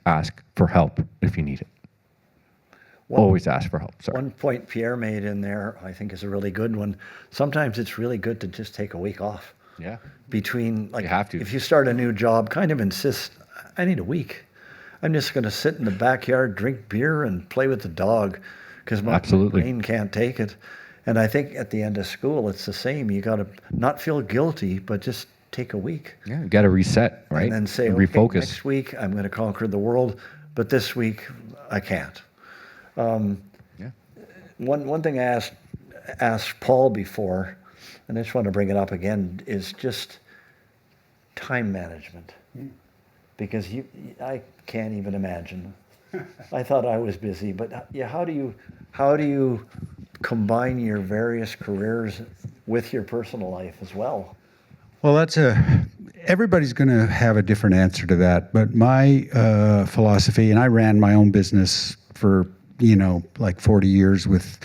Speaker 4: ask for help if you need it. Always ask for help. Sorry.
Speaker 2: One point Pierre made in there, I think, is a really good one. Sometimes it's really good to just take a week off.
Speaker 4: Yeah.
Speaker 2: Between,
Speaker 4: you have to.
Speaker 2: If you start a new job, kind of insist, I need a week. I'm just going to sit in the backyard, drink beer, and play with the dog because my brain can't take it. And I think at the end of school, it's the same. You got to not feel guilty, but just take a week.
Speaker 4: Yeah, you got to reset, right?
Speaker 2: And then say,
Speaker 4: and
Speaker 2: okay,
Speaker 4: refocus.
Speaker 2: Next week I'm going to conquer the world, but this week I can't. One thing I asked Paul before, and I just want to bring it up again, is just time management. Because I can't even imagine. I thought I was busy, but yeah, how do you combine your various careers with your personal life as well?
Speaker 9: Well, everybody's going to have a different answer to that. But my philosophy, and I ran my own business for, like 40 years with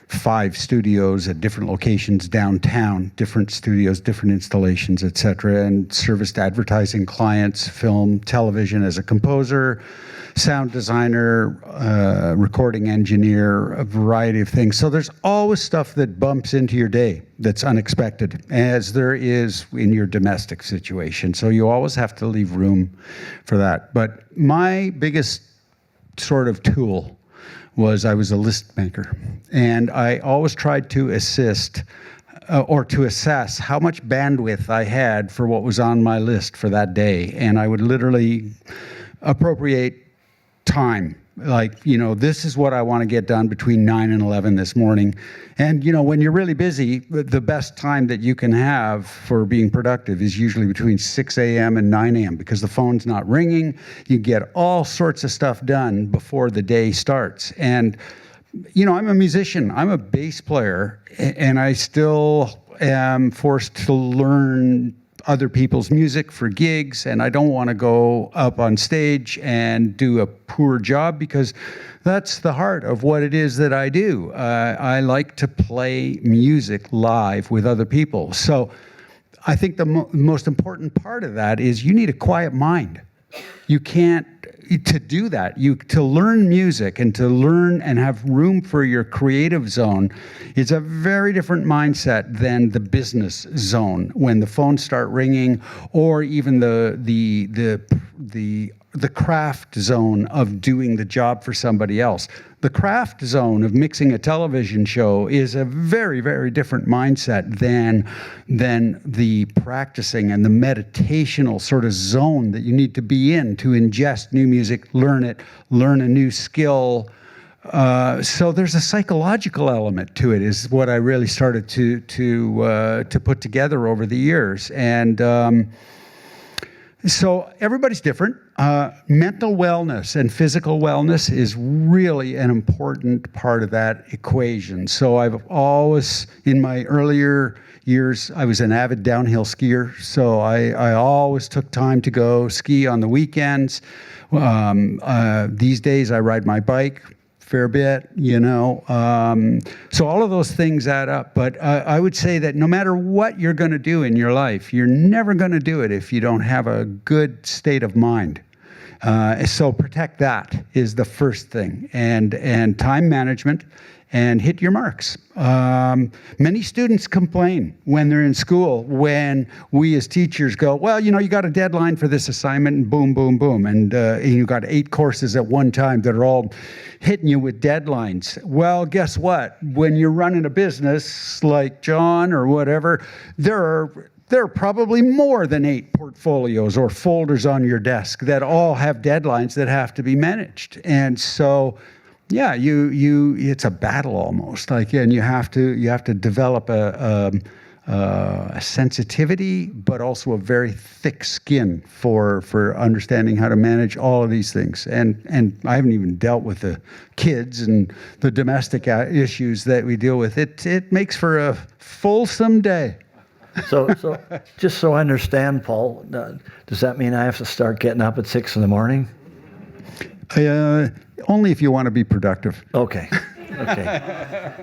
Speaker 9: 5 studios at different locations downtown, different studios, different installations, et cetera, and serviced advertising clients, film, television as a composer, sound designer, recording engineer, a variety of things. So there's always stuff that bumps into your day that's unexpected, as there is in your domestic situation. So you always have to leave room for that. But my biggest sort of tool was I was a list maker. And I always tried to assist or to assess how much bandwidth I had for what was on my list for that day. And I would literally appropriate time. Like, this is what I want to get done between 9 and 11 this morning. And, when you're really busy, the best time that you can have for being productive is usually between 6 a.m. and 9 a.m. because the phone's not ringing. You get all sorts of stuff done before the day starts. And, I'm a musician. I'm a bass player, and I still am forced to learn other people's music for gigs, and I don't want to go up on stage and do a poor job because that's the heart of what it is that I do. I like to play music live with other people. So I think the most important part of that is you need a quiet mind. You can't, to do that, to learn music and to learn and have room for your creative zone is a very different mindset than the business zone when the phones start ringing, or even the craft zone of doing the job for somebody else. The craft zone of mixing a television show is a very, very different mindset than the practicing and the meditational sort of zone that you need to be in to ingest new music, learn it, learn a new skill. So there's a psychological element to it, is what I really started to put together over the years. And so everybody's different. Mental wellness and physical wellness is really an important part of that equation. So I've always, in my earlier years, I was an avid downhill skier. So I always took time to go ski on the weekends. These days I ride my bike fair bit, so all of those things add up. But I would say that no matter what you're going to do in your life, you're never going to do it if you don't have a good state of mind. So protect that is the first thing, and time management, and hit your marks. Many students complain when they're in school, when we as teachers go, well, you got a deadline for this assignment, and boom, boom, boom, and you got 8 courses at one time that are all hitting you with deadlines. Well, guess what? When you're running a business like John or whatever, there are probably more than 8 portfolios or folders on your desk that all have deadlines that have to be managed. And so, yeah, it's a battle almost. And you have to develop a sensitivity, but also a very thick skin for understanding how to manage all of these things. And I haven't even dealt with the kids and the domestic issues that we deal with. It makes for a fulsome day.
Speaker 2: So just so I understand, Paul, does that mean I have to start getting up at 6 in the morning?
Speaker 9: Only if you want to be productive.
Speaker 2: Okay.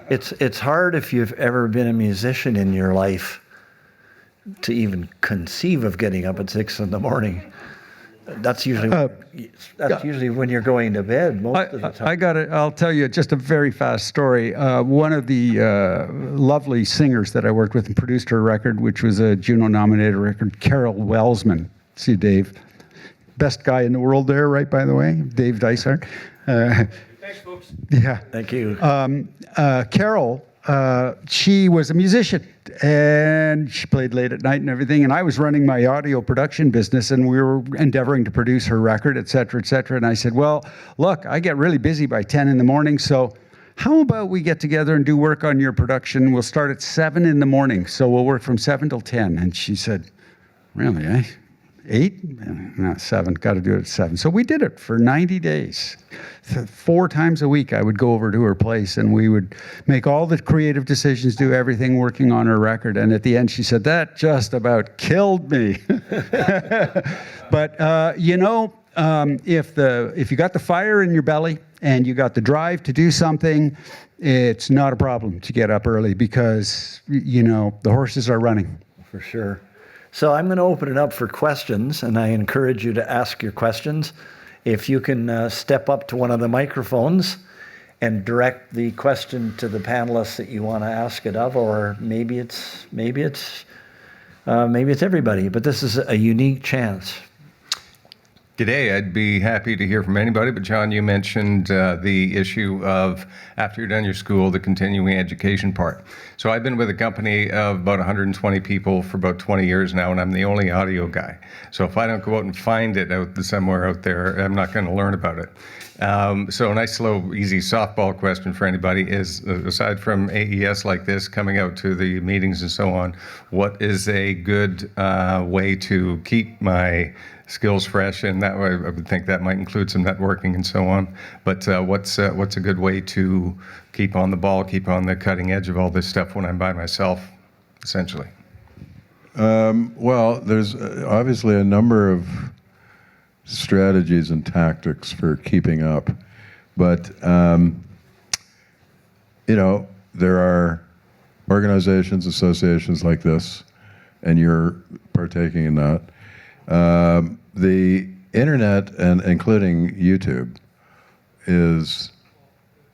Speaker 2: It's hard if you've ever been a musician in your life to even conceive of getting up at 6 in the morning. That's usually when you're going to bed most of the time.
Speaker 9: I'll tell you just a very fast story. One of the lovely singers that I worked with and produced her record, which was a Juno-nominated record, Carol Welsman. See Dave. Best guy in the world there, right, by the way, Dave Dysart.
Speaker 3: Thanks, folks.
Speaker 9: Yeah.
Speaker 2: Thank you.
Speaker 9: Carol, she was a musician, and she played late at night and everything, and I was running my audio production business, and we were endeavoring to produce her record, et cetera, and I said, well, look, I get really busy by 10 in the morning, so how about we get together and do work on your production? We'll start at 7 in the morning, so we'll work from 7 till 10. And she said, really, eh? 8? No, 7. Got to do it at 7. So we did it for 90 days. 4 times a week, I would go over to her place, and we would make all the creative decisions, do everything working on her record. And at the end, she said, that just about killed me. But, if you got the fire in your belly and you got the drive to do something, it's not a problem to get up early because, the horses are running.
Speaker 2: For sure. So I'm going to open it up for questions, and I encourage you to ask your questions. If you can step up to one of the microphones and direct the question to the panelists that you want to ask it of, or maybe it's everybody, but this is a unique chance.
Speaker 10: G'day, I'd be happy to hear from anybody, but John, you mentioned the issue of after you're done your school, the continuing education part. So I've been with a company of about 120 people for about 20 years now, and I'm the only audio guy. So if I don't go out and find it somewhere out there, I'm not going to learn about it. So a nice, slow, easy softball question for anybody is, aside from AES like this, coming out to the meetings and so on, what is a good way to keep my skills fresh? And that way, I would think that might include some networking and so on. But what's a good way to keep on the ball, keep on the cutting edge of all this stuff when I'm by myself, essentially?
Speaker 5: Well, there's obviously a number of strategies and tactics for keeping up, but there are organizations, associations like this, and you're partaking in that. internet, and including YouTube, is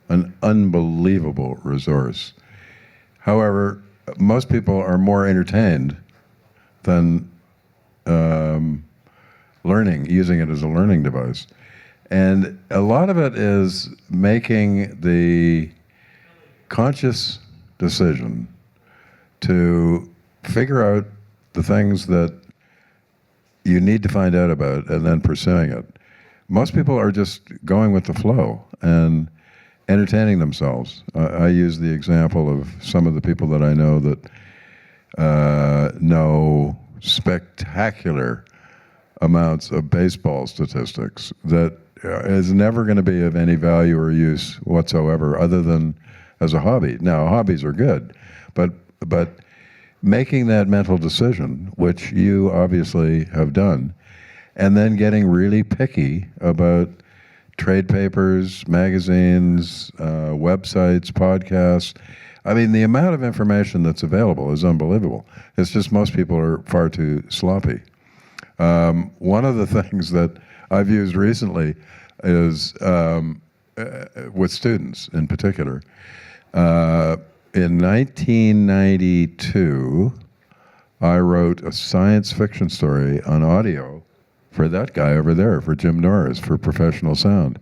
Speaker 5: an unbelievable resource. However, most people are more entertained than using it as a learning device. And a lot of it is making the conscious decision to figure out the things that you need to find out about and then pursuing it. Most people are just going with the flow and entertaining themselves. I use the example of some of the people that I know that know spectacular amounts of baseball statistics that is never going to be of any value or use whatsoever other than as a hobby. Now, hobbies are good, but making that mental decision, which you obviously have done, and then getting really picky about trade papers, magazines, websites, podcasts. I mean, the amount of information that's available is unbelievable. It's just most people are far too sloppy. One of the things that I've used recently is with students in particular. In 1992, I wrote a science fiction story on audio for that guy over there, for Jim Norris, for Professional Sound.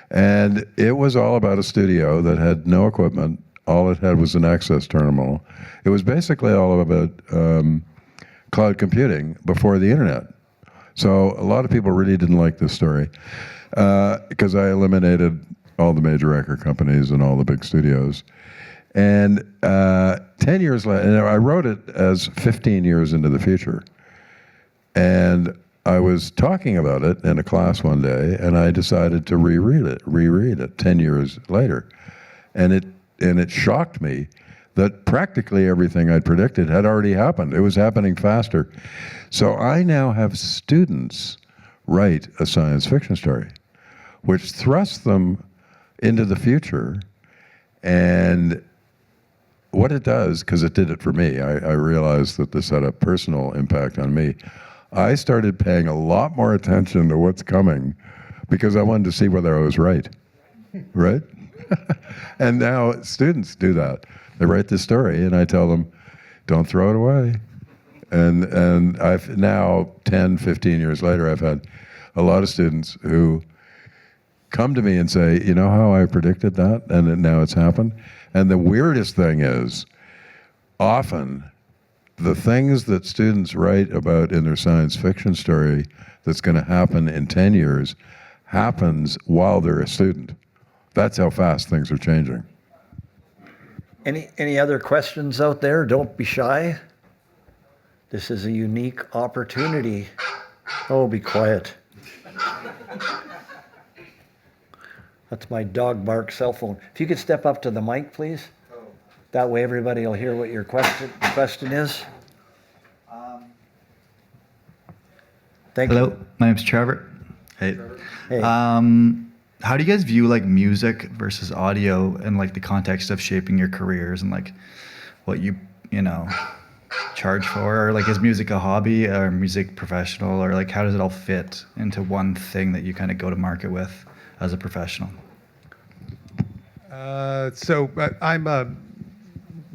Speaker 5: And it was all about a studio that had no equipment. All it had was an access terminal. It was basically all about cloud computing before the internet. So a lot of people really didn't like this story because I eliminated all the major record companies and all the big studios. And 10 years later, and I wrote it as 15 years into the future. And I was talking about it in a class one day, and I decided to reread it 10 years later. And it shocked me that practically everything I'd predicted had already happened. It was happening faster. So I now have students write a science fiction story, which thrusts them into the future. And what it does, because it did it for me, I realized that this had a personal impact on me. I started paying a lot more attention to what's coming because I wanted to see whether I was right, right? And now students do that. They write this story and I tell them, don't throw it away. And I've now, 10, 15 years later, I've had a lot of students who come to me and say, you know how I predicted that? And now it's happened. And the weirdest thing is, often, the things that students write about in their science fiction story that's going to happen in 10 years happens while they're a student. That's how fast things are changing.
Speaker 2: Any other questions out there? Don't be shy. This is a unique opportunity. Oh, be quiet. That's my dog bark cell phone. If you could step up to the mic, please. That way everybody will hear what your question is. Thank you.
Speaker 11: Hello, my name's Trevor. Hey.
Speaker 2: Hey.
Speaker 11: How do you guys view like music versus audio in like the context of shaping your careers and like what you know, charge for? Or like is music a hobby or music professional, or like how does it all fit into one thing that you kind of go to market with as a professional?
Speaker 7: So I'm a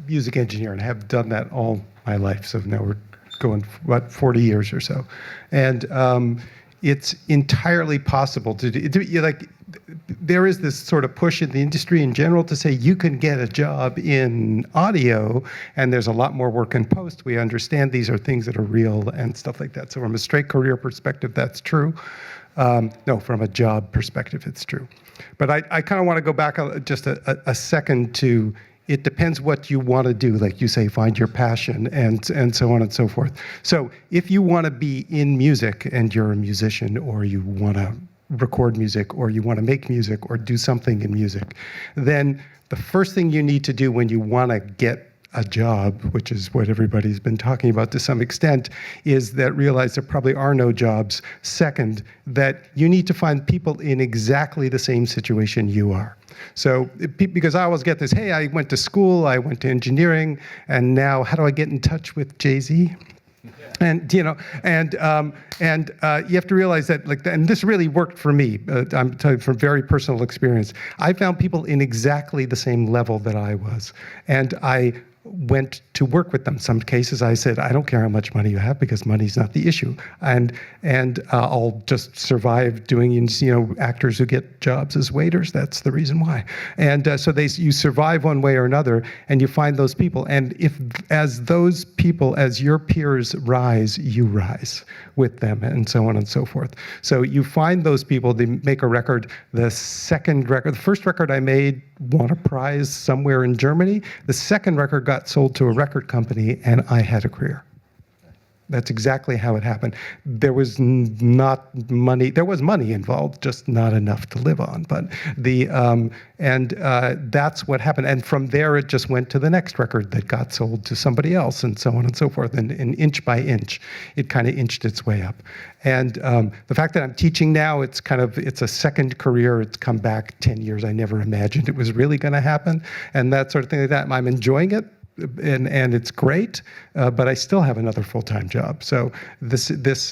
Speaker 7: music engineer and have done that all my life. So now we're going, 40 years or so. And it's entirely possible to do, like, there is this sort of push in the industry in general to say you can get a job in audio and there's a lot more work in post. We understand these are things that are real and stuff like that. So from a straight career perspective, that's true. No, from a job perspective, it's true. But I kind of want to go back just a second to, it depends what you want to do. Like you say, find your passion and so on and so forth. So if you want to be in music and you're a musician, or you want to record music, or you want to make music or do something in music, then the first thing you need to do when you want to get a job, which is what everybody's been talking about to some extent, is that realize there probably are no jobs. Second, that you need to find people in exactly the same situation you are. So, because I always get this, hey, I went to school, I went to engineering, and now how do I get in touch with Jay-Z? And you know, and you have to realize that, like, and this really worked for me. I'm telling you from very personal experience. I found people in exactly the same level that I was, and I went to work with them. Some cases I said, I don't care how much money you have because money's not the issue, and I'll just survive doing, you know, actors who get jobs as waiters. That's the reason why. And so you survive one way or another, and you find those people. And if as those people, as your peers rise, you rise with them, and so on and so forth. So you find those people. They make a record. The first record I made won a prize somewhere in Germany. The second record got sold to a record company, and I had a career. That's exactly how it happened. There was not money. There was money involved, just not enough to live on. But that's what happened. And from there, it just went to the next record that got sold to somebody else, and so on and so forth. And inch by inch, it kind of inched its way up. And the fact that I'm teaching now, it's a second career. It's come back 10 years. I never imagined it was really going to happen, and that sort of thing like that. I'm enjoying it. And it's great, but I still have another full-time job. So that's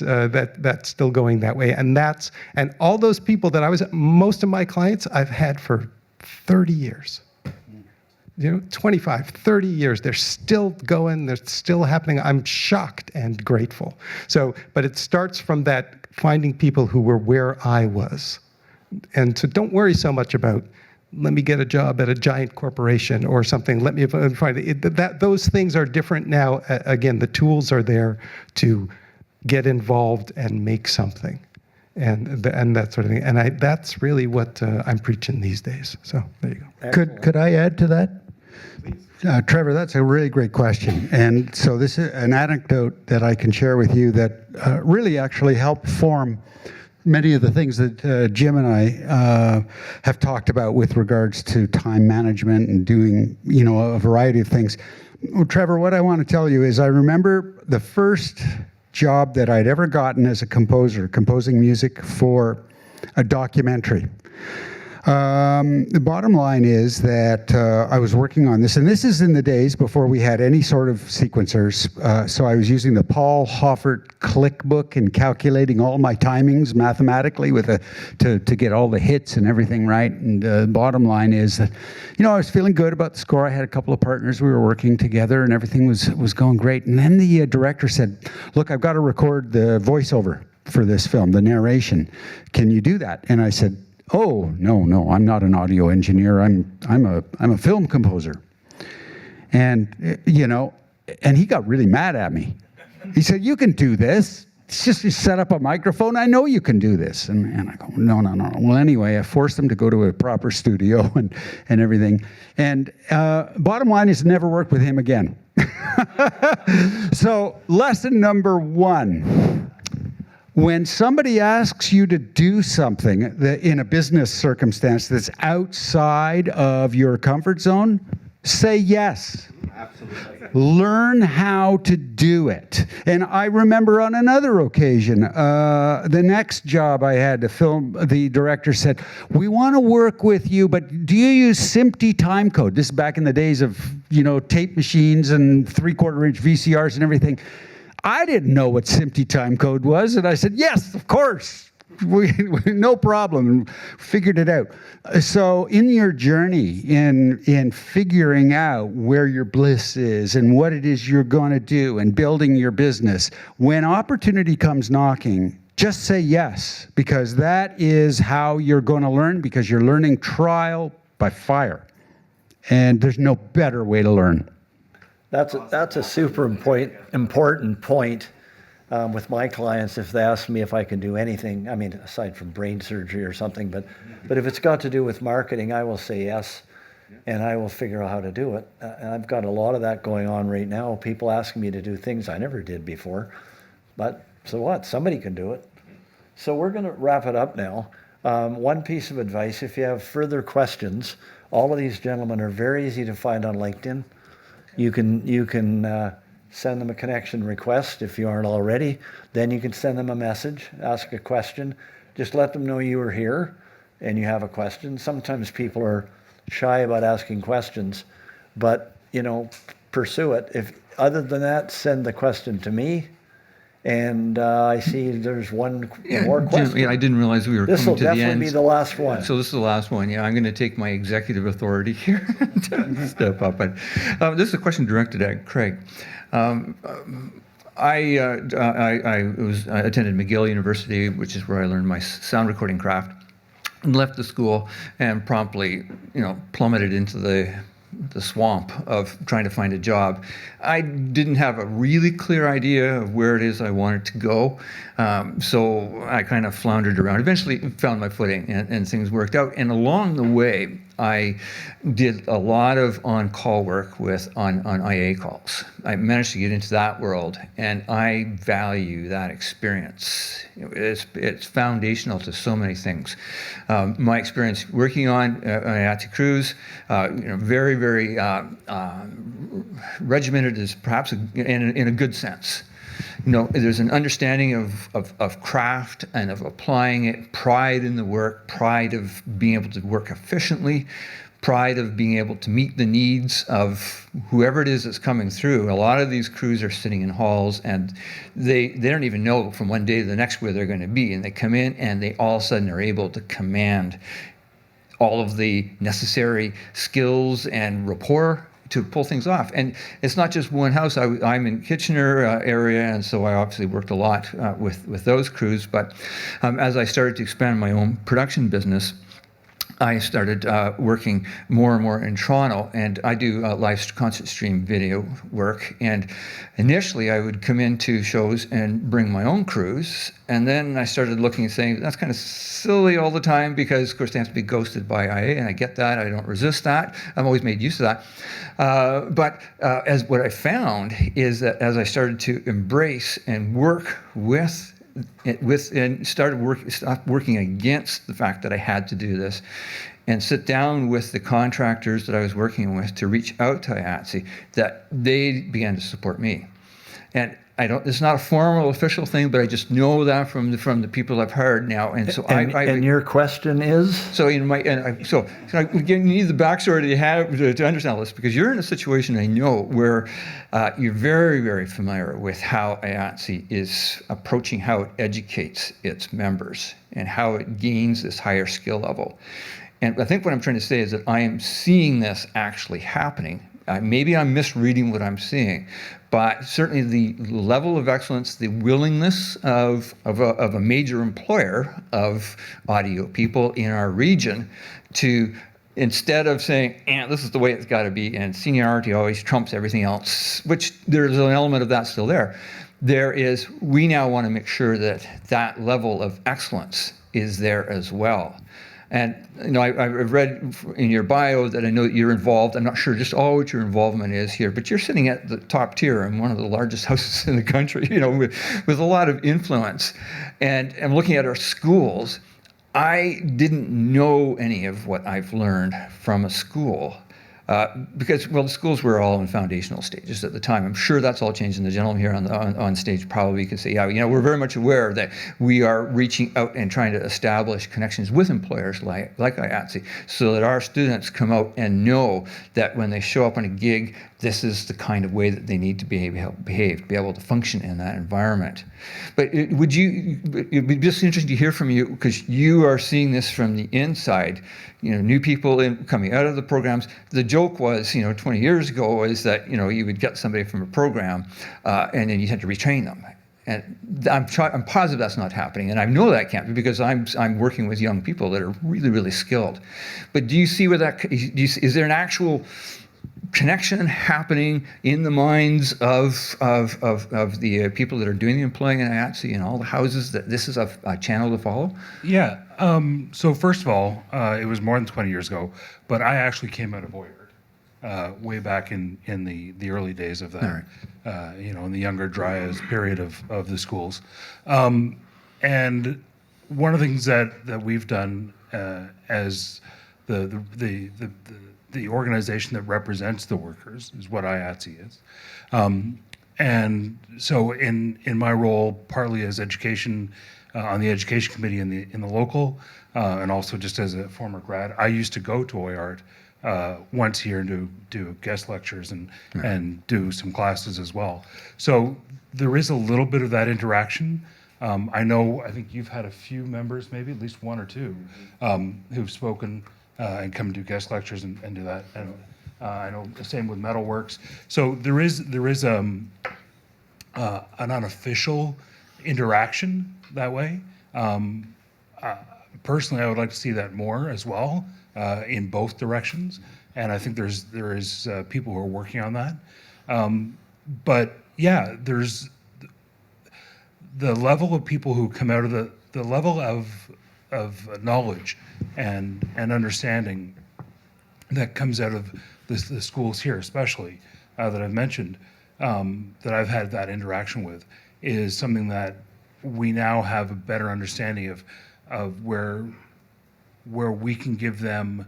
Speaker 7: still going that way. And all those people that most of my clients I've had for 30 years. You know, 25, 30 years. They're still going. They're still happening. I'm shocked and grateful. So, but it starts from that finding people who were where I was. And so don't worry so much about, let me get a job at a giant corporation or something. Let me find it. Those things are different now. Again, the tools are there to get involved and make something, and that sort of thing. And that's really what I'm preaching these days. So there you go.
Speaker 9: Could I add to that? Trevor, that's a really great question. And so this is an anecdote that I can share with you that really actually helped form many of the things that Jim and I have talked about with regards to time management and doing, you know, a variety of things. Well, Trevor, what I want to tell you is I remember the first job that I'd ever gotten as a composer, composing music for a documentary. The bottom line is that I was working on this, and this is in the days before we had any sort of sequencers. So I was using the Paul Hoffert ClickBook and calculating all my timings mathematically to get all the hits and everything right. And the bottom line is that, you know, I was feeling good about the score. I had a couple of partners. We were working together, and everything was going great. And then the director said, "Look, I've got to record the voiceover for this film, the narration. Can you do that?" And I said, "Oh, no, I'm not an audio engineer. I'm a film composer." And, you know, and he got really mad at me. He said, "You can do this. It's just you set up a microphone. I know you can do this." And I go, no. Well, anyway, I forced him to go to a proper studio and everything. And bottom line is never worked with him again. So lesson number one. When somebody asks you to do something in a business circumstance that's outside of your comfort zone, say yes. Absolutely. Learn how to do it. And I remember on another occasion, the next job I had to film, the director said, "We want to work with you, but do you use SMPTE timecode?" This is back in the days of, you know, tape machines and 3/4-inch VCRs and everything. I didn't know what SMPTE timecode was, and I said, "Yes, of course, no problem." Figured it out. So in your journey, in figuring out where your bliss is and what it is you're going to do and building your business, when opportunity comes knocking, just say yes, because that is how you're going to learn, because you're learning trial by fire. And there's no better way to learn.
Speaker 2: That's a super important point with my clients. If they ask me if I can do anything, I mean, aside from brain surgery or something, but if it's got to do with marketing, I will say yes, and I will figure out how to do it. And I've got a lot of that going on right now. People asking me to do things I never did before, but so what? Somebody can do it. So we're going to wrap it up now. One piece of advice: if you have further questions, all of these gentlemen are very easy to find on LinkedIn. You can send them a connection request if you aren't already. Then you can send them a message, ask a question. Just let them know you are here and you have a question. Sometimes people are shy about asking questions, but, you know, pursue it. If other than that, send the question to me And I see there's one more question.
Speaker 12: Yeah, I didn't realize we were
Speaker 2: This will
Speaker 12: coming to the end.
Speaker 2: definitely be the last one.
Speaker 12: So this is the last one. Yeah, I'm going to take my executive authority here to step up. But this is a question directed at Craig. I attended McGill University, which is where I learned my sound recording craft, and left the school and promptly, plummeted into the swamp of trying to find a job. I didn't have a really clear idea of where it is I wanted to go, so I kind of floundered around. Eventually found my footing, and things worked out. And along the way, I did a lot of on-call work on IA calls. I managed to get into that world, and I value that experience. It's foundational to so many things. My experience working on IATSE crews, very, very regimented is perhaps in a good sense. There's an understanding of craft and of applying it, pride in the work, pride of being able to work efficiently, pride of being able to meet the needs of whoever it is that's coming through. A lot of these crews are sitting in halls, and they don't even know from one day to the next where they're going to be. And they come in, and they all of a sudden are able to command all of the necessary skills and rapport to pull things off. And it's not just one house. I'm in Kitchener area, and so I obviously worked a lot with those crews. But as I started to expand my own production business, I started working more and more in Toronto, and I do live concert stream video work. And initially, I would come into shows and bring my own crews, and then I started looking and saying, that's kind of silly all the time because, of course, they have to be ghosted by IA, and I get that. I don't resist that. I'm always made use of that. But as what I found is that as I started to embrace and work and stopped working against the fact that I had to do this, and sit down with the contractors that I was working with to reach out to IATSE, that they began to support me. And it's not a formal official thing, but I just know that from the people I've heard now. And so
Speaker 2: and your question is?
Speaker 12: So you need the backstory that you have to understand this, because you're in a situation, I know, where you're very, very familiar with how IATSE is approaching how it educates its members and how it gains this higher skill level. And I think what I'm trying to say is that I am seeing this actually happening. Maybe I'm misreading what I'm seeing, but certainly the level of excellence, the willingness of a major employer of audio people in our region to, instead of saying, this is the way it's got to be, and seniority always trumps everything else, which there's an element of that still there, we now want to make sure that that level of excellence is there as well. And I've read in your bio that I know that you're involved. I'm not sure just all what your involvement is here, but you're sitting at the top tier in one of the largest houses in the country, with a lot of influence. And I'm looking at our schools. I didn't know any of what I've learned from a school. Because the schools were all in foundational stages at the time. I'm sure that's all changed, and the gentleman here on stage probably could say, we're very much aware that we are reaching out and trying to establish connections with employers like IATSE, so that our students come out and know that when they show up on a gig, this is the kind of way that they need to behave, to be able to function in that environment. But it'd be just interesting to hear from you, because you are seeing this from the inside. New people coming out of the programs. The joke was, 20 years ago, is that you would get somebody from a program, and then you had to retrain them. And I'm positive that's not happening, and I know that can't be, because I'm working with young people that are really, really skilled. But do you see where is there an actual connection happening in the minds of the people that are doing the employing in IATSE and all the houses, that this is a channel to follow?
Speaker 8: Yeah. So first of all, it was more than 20 years ago, but I actually came out of OIART way back in the early days of that, in the younger Dryas period of the schools. And one of the things that we've done as the organization that represents the workers is what IATSE is. And so in my role, partly as education, on the education committee in the local, and also just as a former grad, I used to go to OIART once a year and do guest lectures and do some classes as well. So there is a little bit of that interaction. I think you've had a few members, maybe at least one or two, who've spoken and come do guest lectures and do that. And I know the same with Metalworks. So there is an unofficial interaction that way. Personally, I would like to see that more as well in both directions. And I think there is people who are working on that. But yeah, there's the level of people who come out of the level of knowledge and understanding that comes out of the schools here, especially that I've mentioned, that I've had that interaction with, is something that we now have a better understanding of where we can give them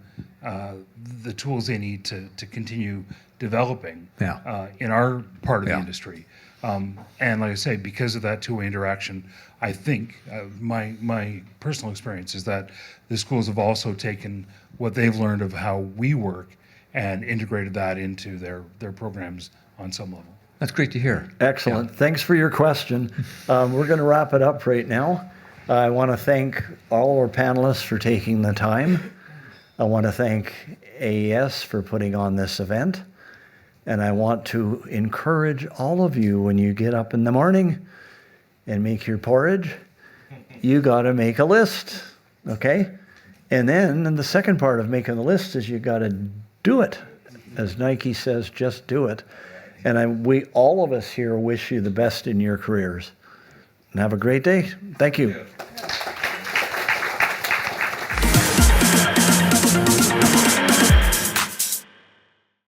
Speaker 8: the tools they need to continue developing in our part of the industry. And like I say, because of that two-way interaction, I think my personal experience is that the schools have also taken what they've learned of how we work and integrated that into their programs on some level.
Speaker 12: That's great to hear.
Speaker 2: Excellent. Thanks for your question. We're going to wrap it up right now. I want to thank all our panelists for taking the time. I want to thank AES for putting on this event. And I want to encourage all of you, when you get up in the morning and make your porridge, you got to make a list, okay? And then the second part of making the list is you got to do it. As Nike says, just do it. And we, all of us here, wish you the best in your careers. And have a great day. Thank you.